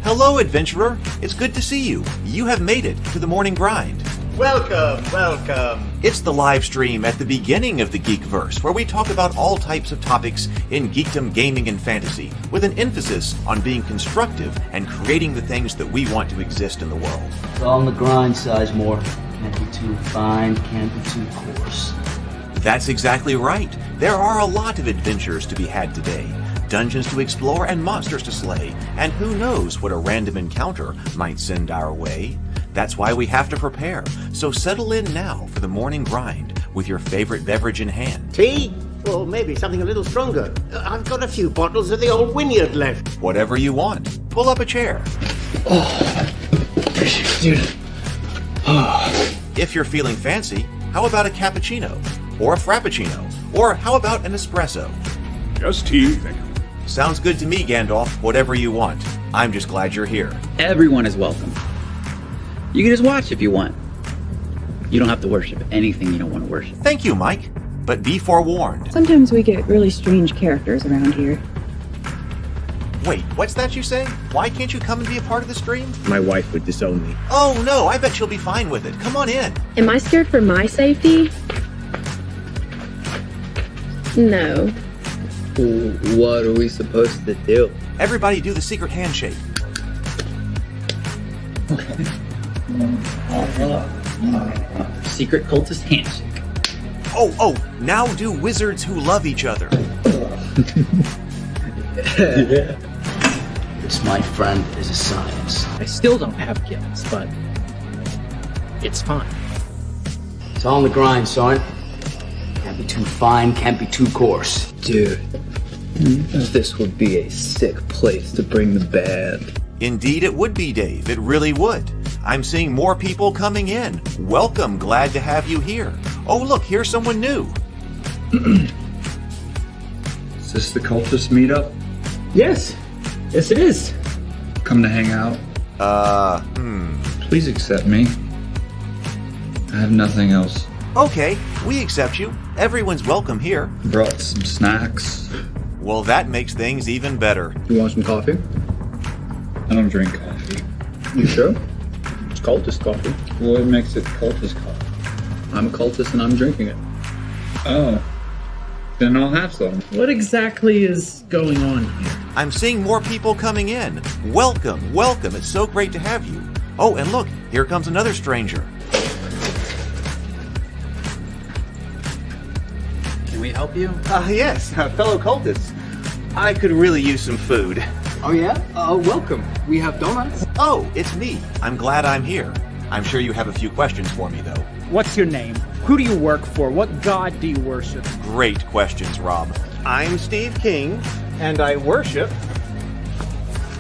Hello, adventurer. It's good to see you. You have made it to the morning grind. Welcome, welcome. It's the live stream at the beginning of the Geekverse, where we talk about all types of topics in geekdom, gaming, and fantasy, with an emphasis on being constructive and creating the things that we want to exist in the world. It's all on the grind, Sizemore. Can't be too fine, can't be too coarse. That's exactly right. There are a lot of adventures to be had today. Dungeons to explore and monsters to slay, and who knows what a random encounter might send our way. That's why we have to prepare, so settle in now for the morning grind with your favorite beverage in hand. Tea? Or maybe something a little stronger. I've got a few bottles of the old Wynyard left. Whatever you want. Pull up a chair. Dude. If you're feeling fancy, how about a cappuccino? Or a frappuccino? Or how about an espresso? Just tea, thank you. Sounds good to me, Gandalf. Whatever you want. I'm just glad you're here. Everyone is welcome. You can just watch if you want. You don't have to worship anything you don't want to worship. Thank you, Mike. But be forewarned. Sometimes we get really strange characters around here. Wait, what's that you say? Why can't you come and be a part of the stream? My wife would disown me. Oh no, I bet she'll be fine with it. Come on in. Am I scared for my safety? No. What are we supposed to do? Everybody do the secret handshake. Secret cultist handshake. Oh, now do wizards who love each other. This, my friend, is a science. I still don't have gifts, but it's fine. It's all on the grind, son. Can't be too fine, can't be too coarse. Dude, this would be a sick place to bring the band. Indeed it would be, Dave. It really would. I'm seeing more people coming in. Welcome. Glad to have you here. Oh, look, here's someone new. Is this the cultist meetup? Yes it is. Come to hang out? Please accept me. I have nothing else. Okay, we accept you. Everyone's welcome here. Brought some snacks. Well, that makes things even better. You want some coffee? I don't drink coffee. You sure? It's cultist coffee. What makes it cultist coffee? I'm a cultist and I'm drinking it. Oh. Then I'll have some. What exactly is going on here? I'm seeing more people coming in. Welcome. It's so great to have you. Oh, and look, here comes another stranger. Can we help you? Yes, fellow cultists. I could really use some food. Oh yeah? Welcome. We have donuts. Oh, it's me. I'm glad I'm here. I'm sure you have a few questions for me, though. What's your name? Who do you work for? What god do you worship? Great questions, Rob. I'm Steve King, and I worship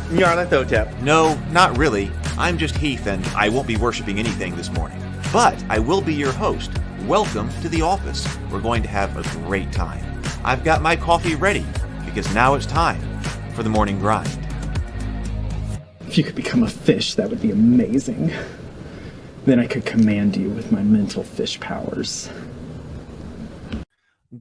Nyarlathotep. No, not really. I'm just Heath, and I won't be worshiping anything this morning. But I will be your host. Welcome to the office. We're going to have a great time. I've got my coffee ready, because now it's time for the morning grind. If you could become a fish, that would be amazing. Then I could command you with my mental fish powers.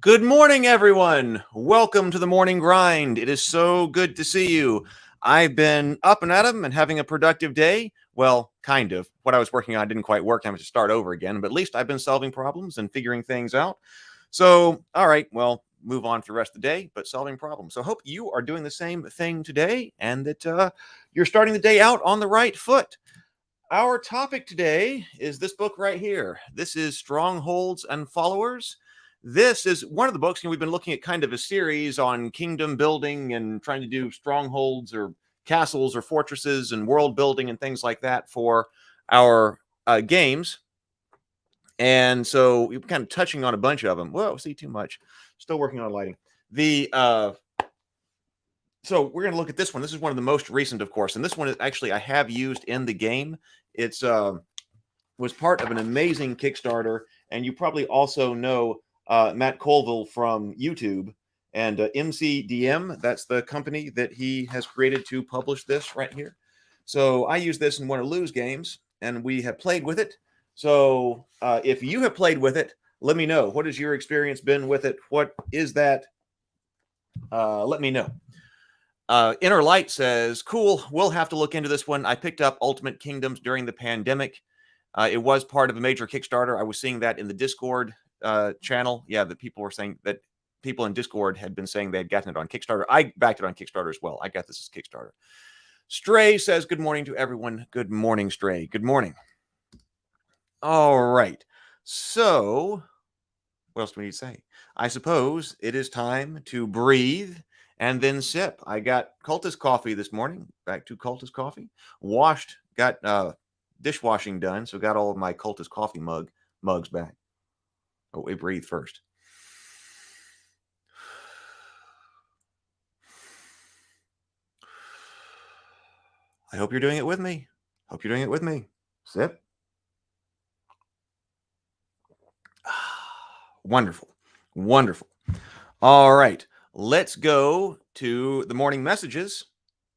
Good morning, everyone. Welcome to the morning grind. It is so good to see you. I've been up and at 'em and having a productive day. Well, kind of. What I was working on didn't quite work. I have to start over again, but at least I've been solving problems and figuring things out. So, all right, well, move on for the rest of the day, but solving problems. So I hope you are doing the same thing today and that you're starting the day out on the right foot. Our topic today is this book right here. This is Strongholds and Followers. This is one of the books, we've been looking at kind of a series on kingdom building and trying to do strongholds or castles or fortresses and world building and things like that for our games. And so we're kind of touching on a bunch of them. Whoa, see too much. Still working on lighting. So we're going to look at this one. This is one of the most recent, of course. And this one is actually I have used in the game. It's was part of an amazing Kickstarter. And you probably also know Matt Colville from YouTube and MCDM. That's the company that he has created to publish this right here. So I use this in one of Lou's games, and we have played with it. So if you have played with it, let me know. What has your experience been with it? What is that? Let me know. Inner Light says, cool, we'll have to look into this one. I picked up Ultimate Kingdoms during the pandemic. It was part of a major Kickstarter. I was seeing that in the Discord channel. Yeah, that people were saying that people in Discord had been saying they had gotten it on Kickstarter. I backed it on Kickstarter as well. I got this as Kickstarter. Stray says, good morning to everyone. Good morning, Stray. Good morning. All right. So, what else do we need to say? I suppose it is time to breathe and then sip. I got Cultist coffee this morning. Back to Cultist coffee. Washed, got dishwashing done, so got all of my Cultist coffee mugs back. Oh, we breathe first. I hope you're doing it with me. Hope you're doing it with me. Sip. Wonderful. Wonderful. All right. Let's go to the morning messages,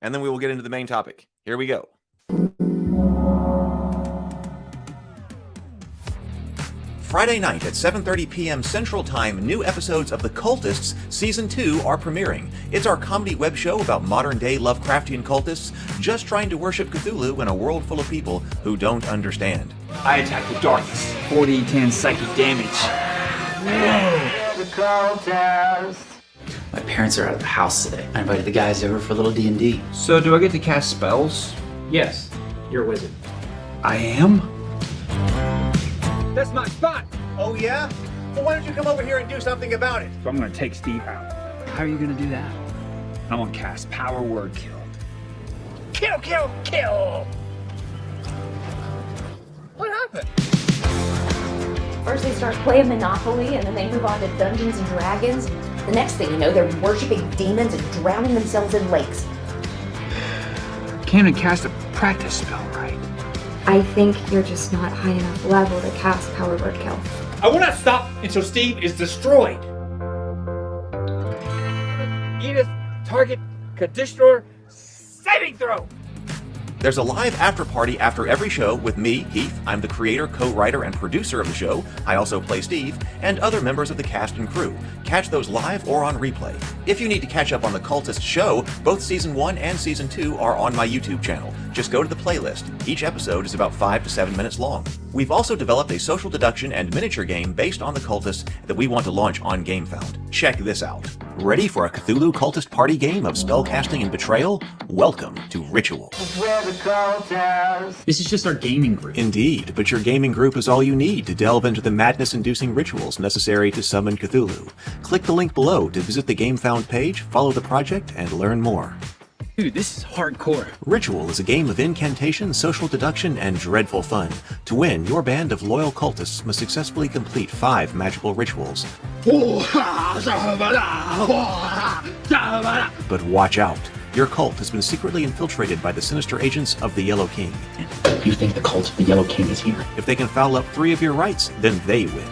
and then we will get into the main topic. Here we go. Friday night at 7:30 p.m. Central Time, new episodes of The Cultists Season 2 are premiering. It's our comedy web show about modern-day Lovecraftian cultists just trying to worship Cthulhu in a world full of people who don't understand. I attack the darkness. 40d10 psychic damage. My parents are out of the house today. I invited the guys over for a little D&D. So do I get to cast spells? Yes, you're a wizard. I am? That's my spot! Oh, yeah? Well, why don't you come over here and do something about it? So I'm gonna take Steve out. How are you gonna do that? I'm gonna cast Power Word Kill. Kill, kill, kill! What happened? First they start playing Monopoly, and then they move on to Dungeons and Dragons. The next thing you know, they're worshiping demons and drowning themselves in lakes. Can't even cast a practice spell right. I think you're just not high enough level to cast Power Word Kill. I will not stop until Steve is destroyed. Edith, target, conditioner, saving throw. There's a live after party after every show with me, Heath. I'm the creator, co-writer, and producer of the show. I also play Steve, and other members of the cast and crew. Catch those live or on replay. If you need to catch up on the Cultist show, both Season 1 and Season 2 are on my YouTube channel. Just go to the playlist. Each episode is about 5 to 7 minutes long. We've also developed a social deduction and miniature game based on the Cultists that we want to launch on GameFound. Check this out. Ready for a Cthulhu Cultist party game of spellcasting and betrayal? Welcome to Ritual. This is just our gaming group. Indeed, but your gaming group is all you need to delve into the madness-inducing rituals necessary to summon Cthulhu. Click the link below to visit the GameFound page, follow the project, and learn more. Dude, this is hardcore. Ritual is a game of incantation, social deduction, and dreadful fun. To win, your band of loyal cultists must successfully complete 5 magical rituals. But watch out. Your cult has been secretly infiltrated by the sinister agents of the Yellow King. You think the cult of the Yellow King is here? If they can foul up 3 of your rights, then they win.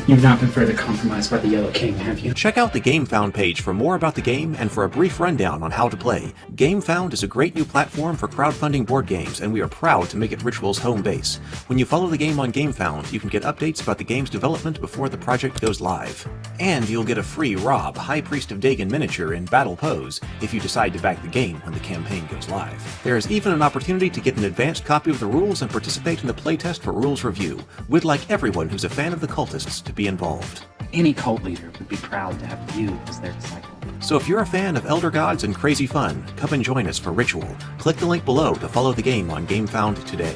You've not been further compromised by the Yellow King, have you? Check out the GameFound page for more about the game and for a brief rundown on how to play. GameFound is a great new platform for crowdfunding board games, and we are proud to make it Ritual's home base. When you follow the game on GameFound, you can get updates about the game's development before the project goes live. And you'll get a free Rob, High Priest of Dagon miniature in battle pose if you decide to back the game when the campaign goes live. There is even an opportunity to get an advanced copy of the rules and participate in the playtest for rules review. We'd like everyone who's a fan of the Cultists to be involved. Any cult leader would be proud to have you as their disciple. So if you're a fan of Elder Gods and crazy fun, come and join us for Ritual. Click the link below to follow the game on GameFound today.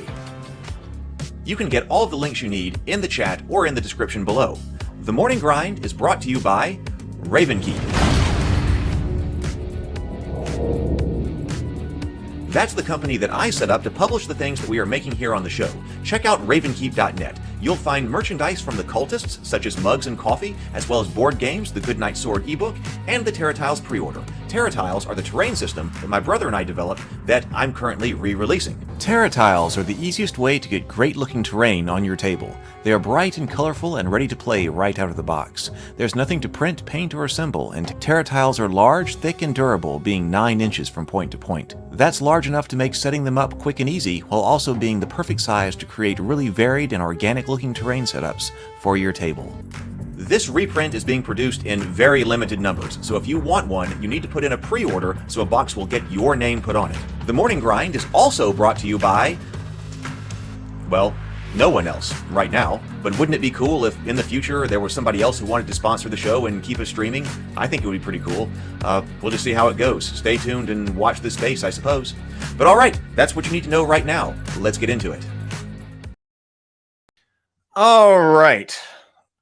You can get all of the links you need in the chat or in the description below. The Morning Grind is brought to you by Ravenkeep. That's the company that I set up to publish the things that we are making here on the show. Check out ravenkeep.net. You'll find merchandise from the Cultists, such as mugs and coffee, as well as board games, the Goodnight Sword ebook, and the Terra Tiles pre-order. Terra Tiles are the terrain system that my brother and I developed that I'm currently re-releasing. Terra Tiles are the easiest way to get great-looking terrain on your table. They are bright and colorful and ready to play right out of the box. There's nothing to print, paint, or assemble, and Terra Tiles are large, thick, and durable, being 9 inches from point to point. That's large enough to make setting them up quick and easy, while also being the perfect size to create really varied and organic-looking terrain setups for your table. This reprint is being produced in very limited numbers, so if you want one, you need to put in a pre-order so a box will get your name put on it. The Morning Grind is also brought to you by, well, no one else right now, but wouldn't it be cool if in the future there was somebody else who wanted to sponsor the show and keep us streaming? I think it would be pretty cool. We'll just see how it goes. Stay tuned and watch this space, I suppose. But all right, that's what you need to know right now. Let's get into it. All right.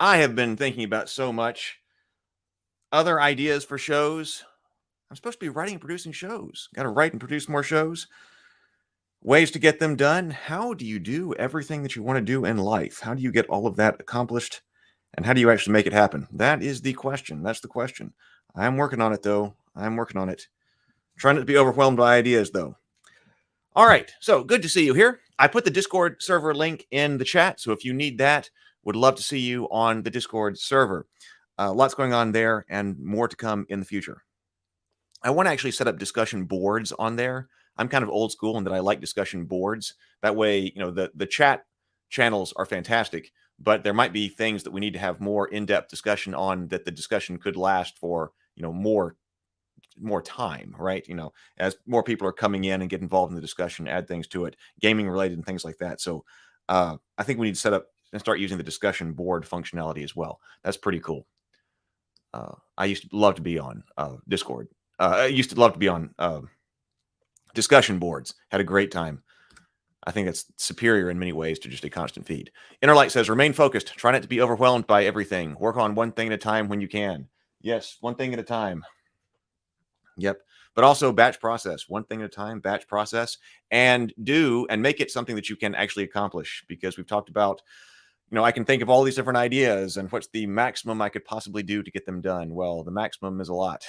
I have been thinking about so much other ideas for shows. I'm supposed to be writing and producing shows. Got to write and produce more shows. Ways to get them done. How do you do everything that you want to do in life? How do you get all of that accomplished? And how do you actually make it happen? That is the question. That's the question. I'm working on it, though. I'm working on it. Trying not to be overwhelmed by ideas, though. All right. So good to see you here. I put the Discord server link in the chat. So if you need that, would love to see you on the Discord server. Lots going on there and more to come in the future. I want to actually set up discussion boards on there. I'm kind of old school in that I like discussion boards. That way, the chat channels are fantastic, but there might be things that we need to have more in-depth discussion on that the discussion could last for, more time, right? As more people are coming in and get involved in the discussion, add things to it, gaming related and things like that. So I think we need to set up and start using the discussion board functionality as well. That's pretty cool. I used to love to be on Discord. I used to love to be on discussion boards. Had a great time. I think that's superior in many ways to just a constant feed. Innerlight says, remain focused. Try not to be overwhelmed by everything. Work on one thing at a time when you can. Yes, one thing at a time. Yep. But also batch process. One thing at a time, batch process. And make it something that you can actually accomplish. Because we've talked about, I can think of all these different ideas and what's the maximum I could possibly do to get them done. Well, the maximum is a lot,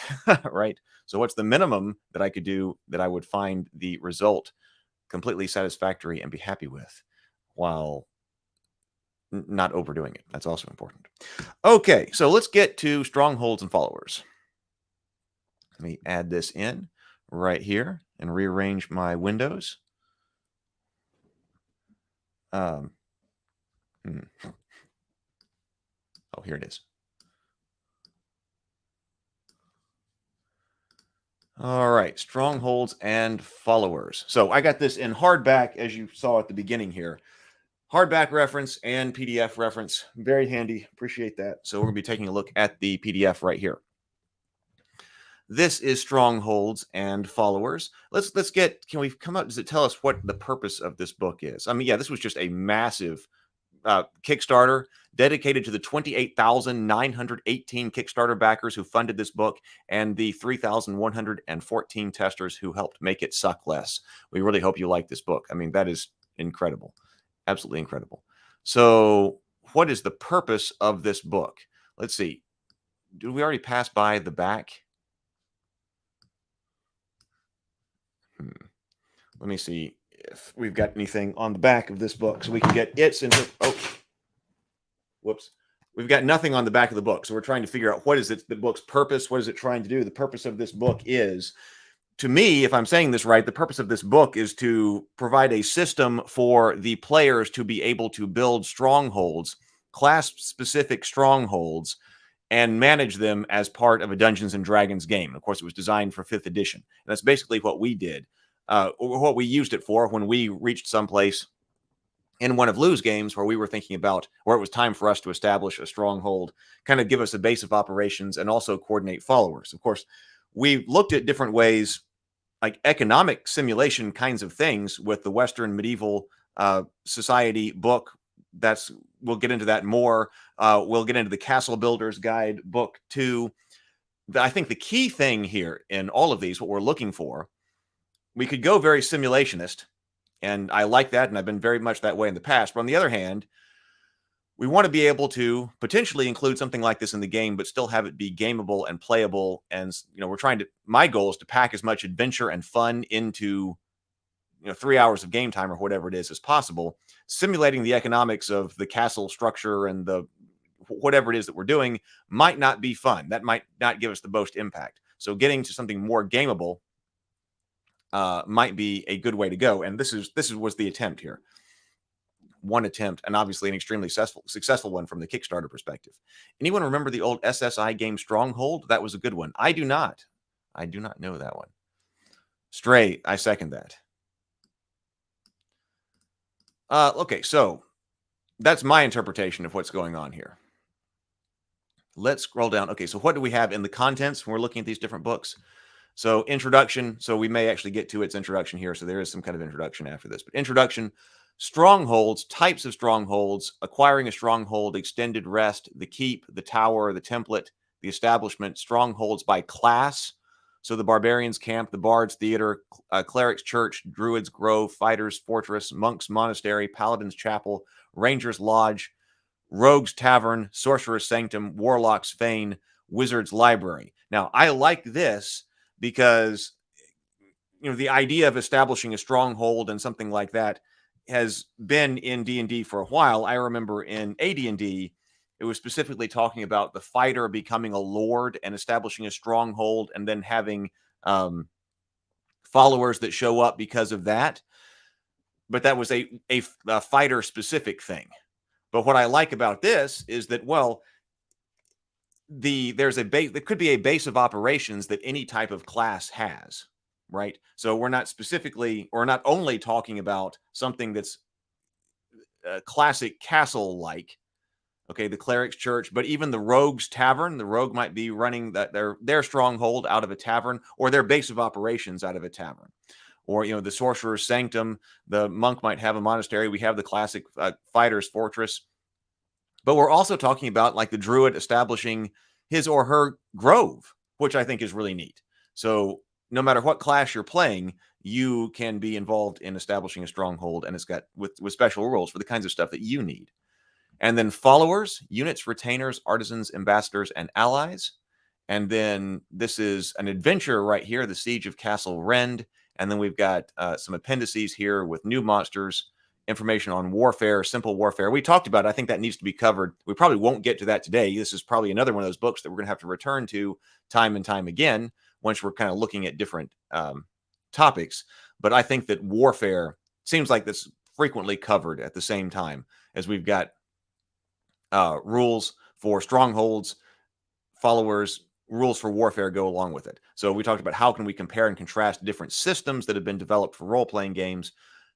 right? So what's the minimum that I could do that I would find the result completely satisfactory and be happy with while not overdoing it? That's also important. Okay, so let's get to strongholds and followers. Let me add this in right here and rearrange my windows. Oh, here it is. All right, strongholds and followers. So I got this in hardback, as you saw at the beginning here. Hardback reference and PDF reference. Very handy. Appreciate that. So we're going to be taking a look at the PDF right here. This is Strongholds and Followers. Let's get, can we come up, does it tell us what the purpose of this book is? I mean, yeah, this was just a massive Kickstarter dedicated to the 28,918 Kickstarter backers who funded this book and the 3,114 testers who helped make it suck less. We really hope you like this book. I mean, that is incredible. Absolutely incredible. So what is the purpose of this book? Let's see. Did we already pass by the back? Let me see if we've got anything on the back of this book so we can get its into. Oh, whoops. We've got nothing on the back of the book. So we're trying to figure out what is the book's purpose? What is it trying to do? The purpose of this book is, to me, if I'm saying this right, the purpose of this book is to provide a system for the players to be able to build strongholds, class-specific strongholds, and manage them as part of a Dungeons and Dragons game. Of course, it was designed for 5th edition. And that's basically what we did, what we used it for when we reached someplace in one of Lou's games where we were thinking about, where it was time for us to establish a stronghold, kind of give us a base of operations and also coordinate followers. Of course, we looked at different ways, like economic simulation kinds of things with the Western medieval society book. We'll get into that more. We'll get into the Castle Builder's Guide book too. I think the key thing here in all of these, what we're looking for, we could go very simulationist, and I like that, and I've been very much that way in the past. But on the other hand, we want to be able to potentially include something like this in the game, but still have it be gameable and playable. And, we're trying to, my goal is to pack as much adventure and fun into, 3 hours of game time or whatever it is as possible, simulating the economics of the castle structure and the whatever it is that we're doing might not be fun. That might not give us the most impact. So getting to something more gameable might be a good way to go. And this was the attempt here. one attempt, and obviously an extremely successful one from the Kickstarter perspective. Anyone remember the old SSI game Stronghold? That was a good one. I do not. I do not know that one. Stray, I second that. Okay, so that's my interpretation of what's going on here. Let's scroll down. Okay, so what do we have in the contents when we're looking at these different books? So introduction. So we may actually get to its introduction here. So there is some kind of introduction after this. But introduction, strongholds, types of strongholds, acquiring a stronghold, extended rest, the keep, the tower, the template, the establishment, strongholds by class. So the barbarians' camp, the bard's theater, cleric's church, druid's grove, fighter's fortress, monk's monastery, paladin's chapel, ranger's lodge, rogue's tavern, sorcerer's sanctum, warlock's fane, wizard's library. Now, I like this because, you know, the idea of establishing a stronghold and something like that has been in D&D for a while. I remember in AD&D, it was specifically talking about the fighter becoming a lord and establishing a stronghold and then having followers that show up because of that. But that was a fighter-specific thing. But what I like about this is that, well, there could be a base of operations that any type of class has, right? So we're not specifically, or not only talking about something that's classic castle-like, okay, the cleric's church, but even the rogue's tavern. The rogue might be running their stronghold out of a tavern, or their base of operations out of a tavern. Or, you know, the sorcerer's sanctum, the monk might have a monastery. We have the classic fighter's fortress. But we're also talking about like the druid establishing his or her grove, which I think is really neat. So no matter what class you're playing, you can be involved in establishing a stronghold, and it's got with special rules for the kinds of stuff that you need. And then followers, units, retainers, artisans, ambassadors, and allies. And then this is an adventure right here, the Siege of Castle Rend. And then we've got some appendices here with new monsters, information on warfare, simple warfare. We talked about it. I think that needs to be covered. We probably won't get to that today. This is probably another one of those books that we're going to have to return to time and time again once we're kind of looking at different topics. But I think that warfare seems like that's frequently covered at the same time as we've got rules for strongholds, followers, rules for warfare go along with it. So we talked about how can we compare and contrast different systems that have been developed for role-playing games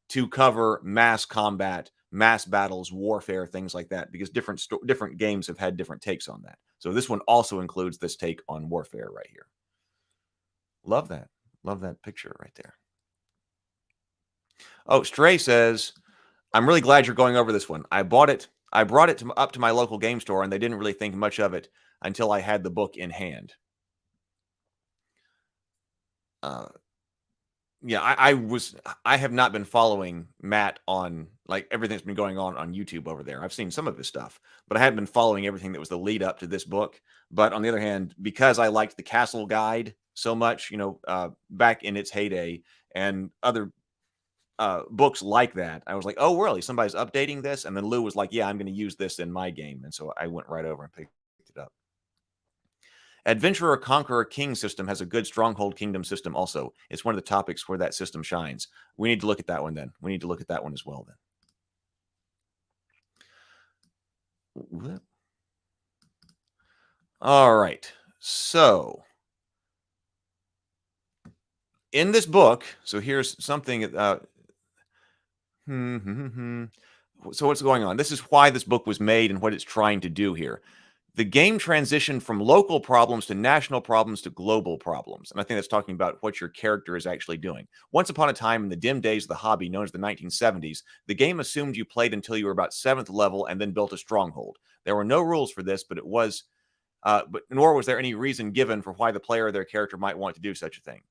to cover mass combat, mass battles, warfare, things like that, because different games have had different takes on that. So this one also includes this take on warfare right here. Love that. Love that picture right there. Oh, Stray says, I'm really glad you're going over this one. I brought it up to my local game store, and they didn't really think much of it until I had the book in hand. Yeah, I have not been following Matt on like everything that's been going on YouTube over there. I've seen some of his stuff, but I hadn't been following everything that was the lead up to this book. But on the other hand, because I liked the Castle Guide so much, you know, back in its heyday, and other books like that, I was like, oh, really? Somebody's updating this? And then Lou was like, yeah, I'm going to use this in my game. And so I went right over and picked it up. Adventurer, Conqueror, King system has a good stronghold kingdom system also. It's one of the topics where that system shines. We need to look at that one then. We need to look at that one as well then. All right. So in this book, so here's something. So what's going on? This is why this book was made and what it's trying to do here. The game transitioned from local problems to national problems to global problems. And I think that's talking about what your character is actually doing. Once upon a time in the dim days of the hobby, known as the 1970s, the game assumed you played until you were about 7th level and then built a stronghold. There were no rules for this, but nor was there any reason given for why the player or their character might want to do such a thing.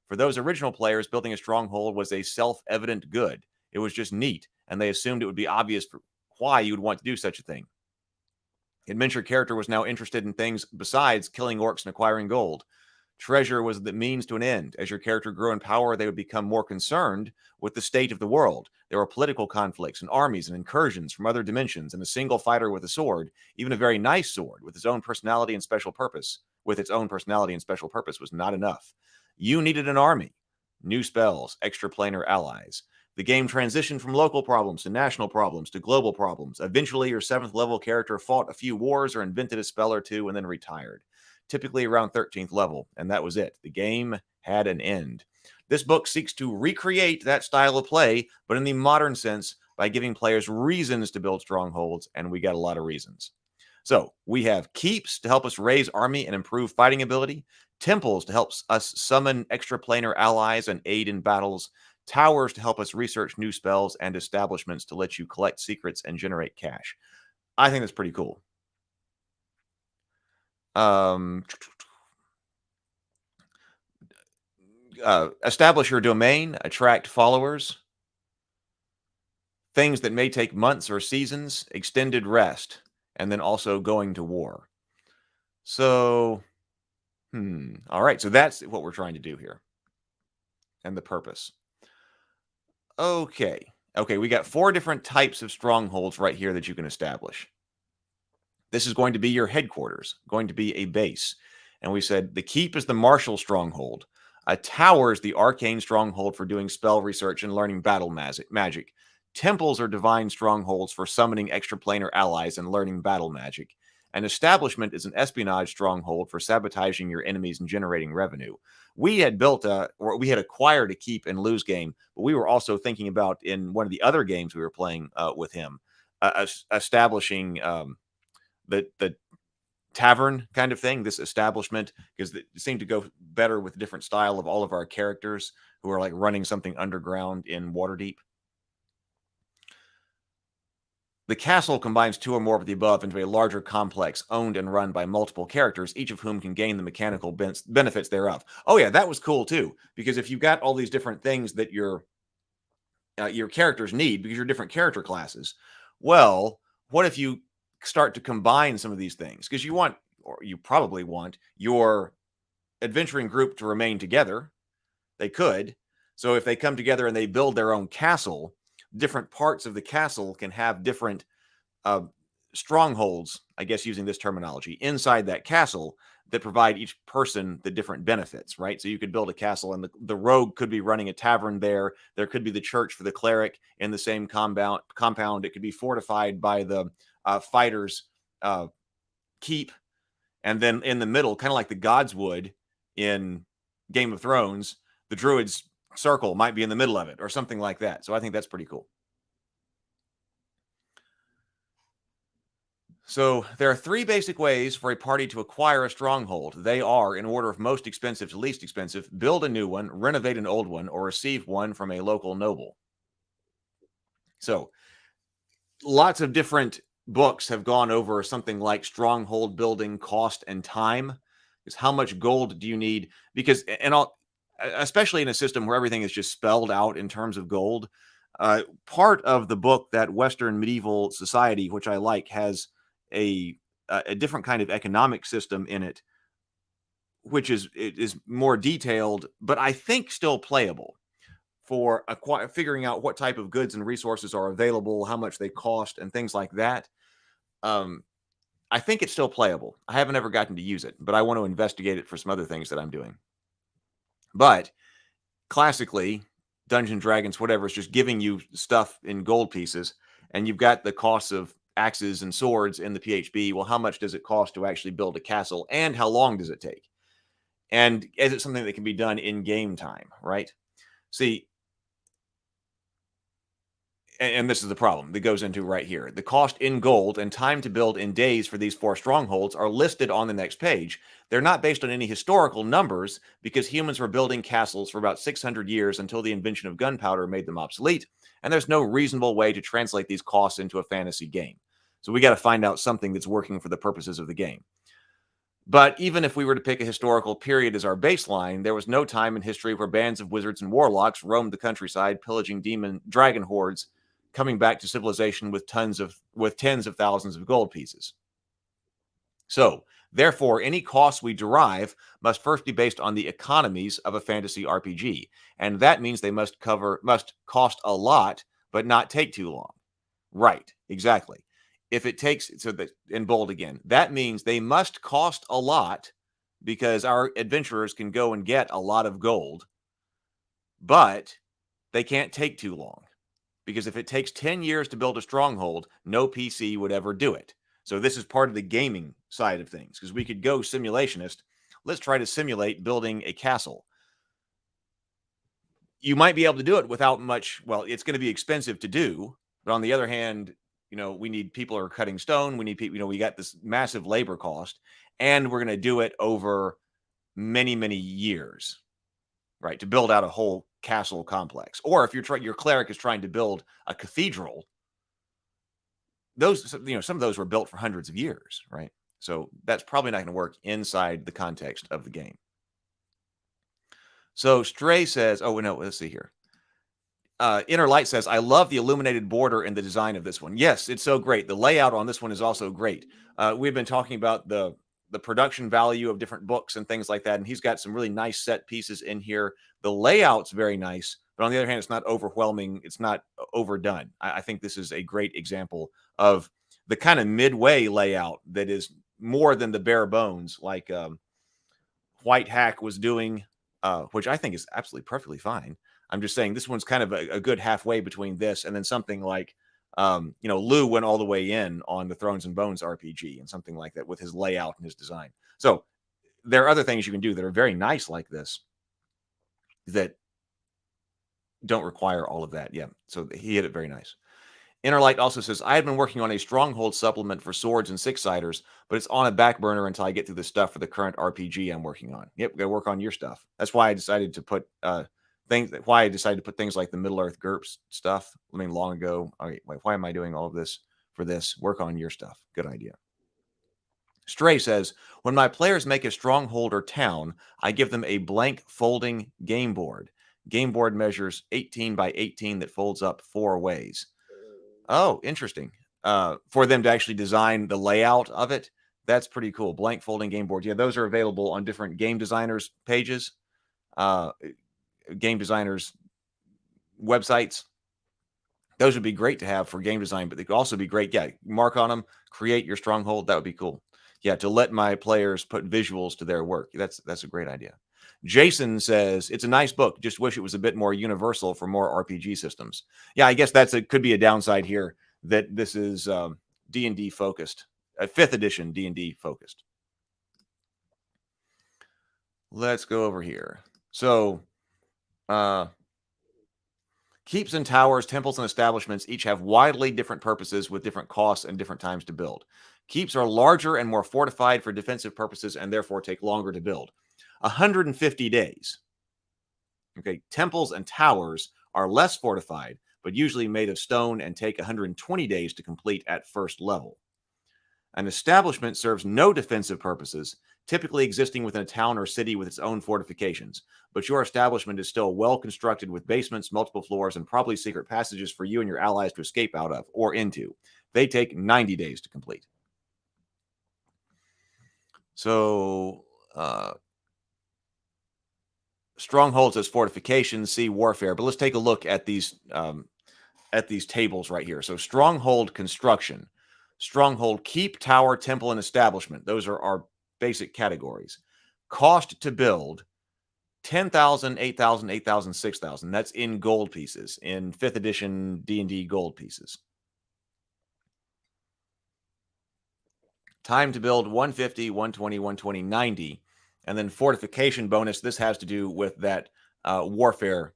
For those original players, building a stronghold was a self-evident good. It was just neat, and they assumed it would be obvious for why you would want to do such a thing. The adventure character was now interested in things besides killing orcs and acquiring gold. Treasure was the means to an end. As your character grew in power, they would become more concerned with the state of the world. There were political conflicts and armies and incursions from other dimensions, and a single fighter with a sword, even a very nice sword, with its own personality and special purpose, was not enough. You needed an army, new spells, extraplanar allies. The game transitioned from local problems to national problems to global problems. Eventually, your 7th level character fought a few wars or invented a spell or two and then retired, typically around 13th level, and that was it. The game had an end. This book seeks to recreate that style of play, but in the modern sense, by giving players reasons to build strongholds, and we got a lot of reasons. So we have keeps to help us raise army and improve fighting ability, temples to help us summon extraplanar allies and aid in battles, towers to help us research new spells, and establishments to let you collect secrets and generate cash. I think that's pretty cool. Establish your domain, attract followers, things that may take months or seasons, extended rest, and then also going to war. So, all right. So that's what we're trying to do here and the purpose. Okay. We got 4 different types of strongholds right here that you can establish. This is going to be your headquarters, going to be a base. And we said the keep is the martial stronghold. A tower is the arcane stronghold for doing spell research and learning battle magic. Temples are divine strongholds for summoning extraplanar allies and learning battle magic. An establishment is an espionage stronghold for sabotaging your enemies and generating revenue. We had we had acquired a keep and lose game, but we were also thinking about in one of the other games we were playing with him, establishing the tavern kind of thing, this establishment, because it seemed to go better with a different style of all of our characters who are like running something underground in Waterdeep. The castle combines 2 or more of the above into a larger complex owned and run by multiple characters, each of whom can gain the mechanical benefits thereof. Oh yeah, that was cool too, because if you've got all these different things that your characters need because you're different character classes, well, what if you start to combine some of these things? Because you probably want your adventuring group to remain together. They could. So if they come together and they build their own castle, different parts of the castle can have different strongholds, I guess using this terminology, inside that castle that provide each person the different benefits, right? So you could build a castle and the rogue could be running a tavern there. There could be the church for the cleric in the same compound. It could be fortified by the fighters' keep. And then in the middle, kind of like the gods would in Game of Thrones, the druids' circle might be in the middle of it or something like that. So I think that's pretty cool. So there are 3 basic ways for a party to acquire a stronghold. They are, in order of most expensive to least expensive, build a new one, renovate an old one, or receive one from a local noble. So lots of different books have gone over something like stronghold building cost and time. Is how much gold do you need? Because, especially in a system where everything is just spelled out in terms of gold, part of the book, that Western Medieval Society, which I like, has a different kind of economic system in it, which is more detailed, but I think still playable for figuring out what type of goods and resources are available, how much they cost, and things like that. I think it's still playable. I haven't ever gotten to use it, but I want to investigate it for some other things that I'm doing. But classically, Dungeons & Dragons, whatever, is just giving you stuff in gold pieces, and you've got the costs of axes and swords in the PHB. Well, how much does it cost to actually build a castle, and how long does it take? And is it something that can be done in game time, right? See, and this is the problem that goes into right here. The cost in gold and time to build in days for these 4 strongholds are listed on the next page. They're not based on any historical numbers because humans were building castles for about 600 years until the invention of gunpowder made them obsolete. And there's no reasonable way to translate these costs into a fantasy game. So we got to find out something that's working for the purposes of the game. But even if we were to pick a historical period as our baseline, there was no time in history where bands of wizards and warlocks roamed the countryside, pillaging dragon hordes, coming back to civilization with tens of thousands of gold pieces. So, therefore, any costs we derive must first be based on the economies of a fantasy RPG, and that means they must cost a lot, but not take too long. Right, exactly. If it takes, so that in bold again, that means they must cost a lot because our adventurers can go and get a lot of gold, but they can't take too long. Because if it takes 10 years to build a stronghold, no PC would ever do it. So this is part of the gaming side of things, because we could go simulationist. Let's try to simulate building a castle. You might be able to do it without much. Well, it's going to be expensive to do. But on the other hand, we need people who are cutting stone. We need people, we got this massive labor cost, and we're going to do it over many, many years, right? To build out a whole castle complex. Or if your cleric is trying to build a cathedral, those, some of those were built for hundreds of years, right? So that's probably not going to work inside the context of the game. So Stray says, oh, no, let's see here. Inner Light says, I love the illuminated border and the design of this one. Yes, it's so great. The layout on this one is also great. We've been talking about the production value of different books and things like that, and he's got some really nice set pieces in here. The layout's very nice, but on the other hand, it's not overwhelming. It's not overdone. I think this is a great example of the kind of midway layout that is more than the bare bones, like White Hack was doing, which I think is absolutely perfectly fine. I'm just saying this one's kind of a good halfway between this and then something like, Lou went all the way in on the Thrones and Bones RPG and something like that with his layout and his design. So there are other things you can do that are very nice like this that don't require all of that. Yeah. So he hit it very nice. Inner Light also says, I had been working on a Stronghold supplement for swords and six-siders, but it's on a back burner until I get through the stuff for the current RPG I'm working on. Yep, go work on your stuff. That's why I decided to put things like the Middle-earth GURPS stuff. I mean, long ago. All right, why am I doing all of this for this? Work on your stuff. Good idea. Stray says, when my players make a stronghold or town, I give them a blank folding game board. Game board measures 18 by 18 that folds up 4 ways. Oh, interesting. For them to actually design the layout of it. That's pretty cool. Blank folding game boards. Yeah, those are available on different game designers pages, game designers websites. Those would be great to have for game design, but they could also be great. Yeah, mark on them, create your stronghold. That would be cool. Yeah, to let my players put visuals to their work. That's a great idea. Jason says, it's a nice book. Just wish it was a bit more universal for more RPG systems. Yeah, I guess could be a downside here that this is D&D focused, 5th edition D&D focused. Let's go over here. So, keeps and towers, temples, and establishments each have widely different purposes with different costs and different times to build. Keeps are larger and more fortified for defensive purposes and therefore take longer to build. 150 days. Okay, temples and towers are less fortified, but usually made of stone and take 120 days to complete at first level. An establishment serves no defensive purposes, typically existing within a town or city with its own fortifications, but your establishment is still well constructed with basements, multiple floors, and probably secret passages for you and your allies to escape out of or into. They take 90 days to complete. So, strongholds as fortifications, see warfare. But let's take a look at these tables right here. So stronghold construction, stronghold keep, tower, temple, and establishment. Those are our basic categories. Cost to build, 10,000, 8,000, 8,000, 6,000. That's in gold pieces, in 5th edition D&D gold pieces. Time to build 150, 120, 120, 90. And then fortification bonus, this has to do with that warfare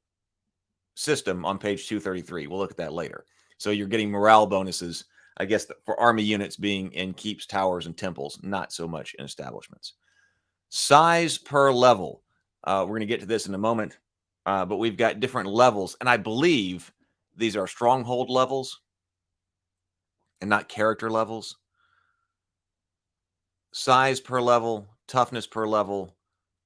system on page 233. We'll look at that later. So you're getting morale bonuses, I guess, for army units being in keeps, towers, and temples, not so much in establishments. Size per level. We're going to get to this in a moment, but we've got different levels, and I believe these are stronghold levels and not character levels. Size per level, toughness per level,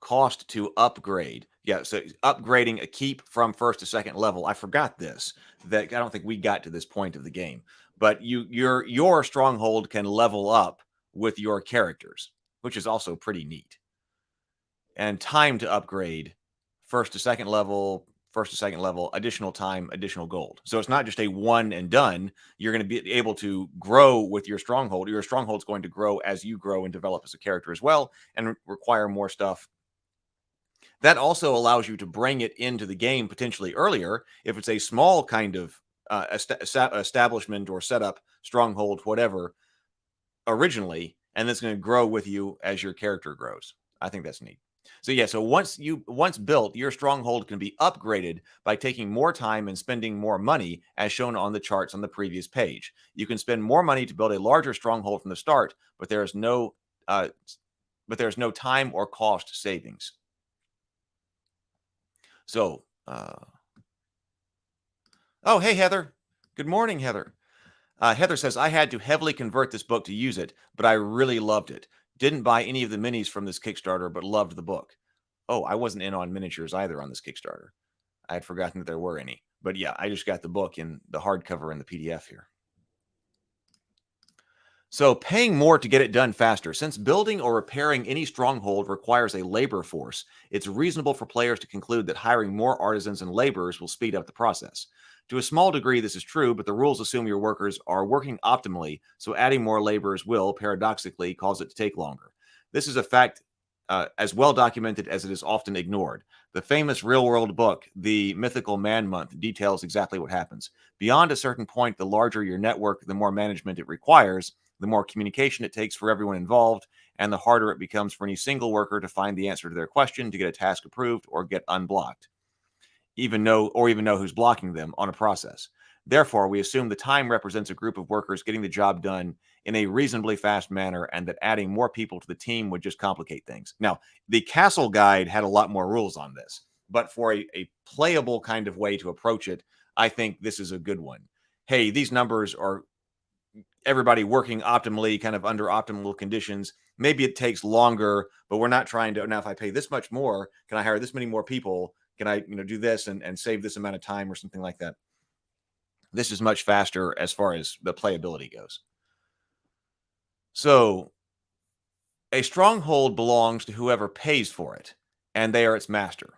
cost to upgrade. Yeah, so upgrading a keep from 1st to 2nd level. I forgot this, that I don't think we got to this point of the game. But your stronghold can level up with your characters, which is also pretty neat. And time to upgrade, 1st to 2nd level, 1st to 2nd level, additional time, additional gold. So it's not just a one and done. You're going to be able to grow with your stronghold. Your stronghold's going to grow as you grow and develop as a character as well, and require more stuff That also allows you to bring it into the game potentially earlier if it's a small kind of establishment or setup, stronghold, whatever, originally, and it's going to grow with you as your character grows. I think that's neat. So yeah, so once built, your stronghold can be upgraded by taking more time and spending more money, as shown on the charts on the previous page. You can spend more money to build a larger stronghold from the start, but there's no time or cost savings. So, oh, hey, Heather. Good morning, Heather. Heather says, I had to heavily convert this book to use it, but I really loved it. Didn't buy any of the minis from this Kickstarter, but loved the book. Oh, I wasn't in on miniatures either on this Kickstarter. I had forgotten that there were any. But yeah, I just got the book in the hardcover and the PDF here. So paying more to get it done faster. Since building or repairing any stronghold requires a labor force, it's reasonable for players to conclude that hiring more artisans and laborers will speed up the process. To a small degree, this is true, but the rules assume your workers are working optimally, so adding more laborers will, paradoxically, cause it to take longer. This is a fact as well documented as it is often ignored. The famous real-world book, The Mythical Man Month, details exactly what happens. Beyond a certain point, the larger your network, the more management it requires, the more communication it takes for everyone involved, and the harder it becomes for any single worker to find the answer to their question, to get a task approved, or get unblocked, even know who's blocking them on a process. Therefore, we assume the time represents a group of workers getting the job done in a reasonably fast manner, and that adding more people to the team would just complicate things. Now, the Castle Guide had a lot more rules on this, but for a playable kind of way to approach it, I think this is a good one. Hey, these numbers are everybody working optimally, kind of under optimal conditions. Maybe it takes longer, but we're not trying to, now if I pay this much more, can I hire this many more people? Can I, do this and save this amount of time or something like that? This is much faster as far as the playability goes. So a stronghold belongs to whoever pays for it, and they are its master.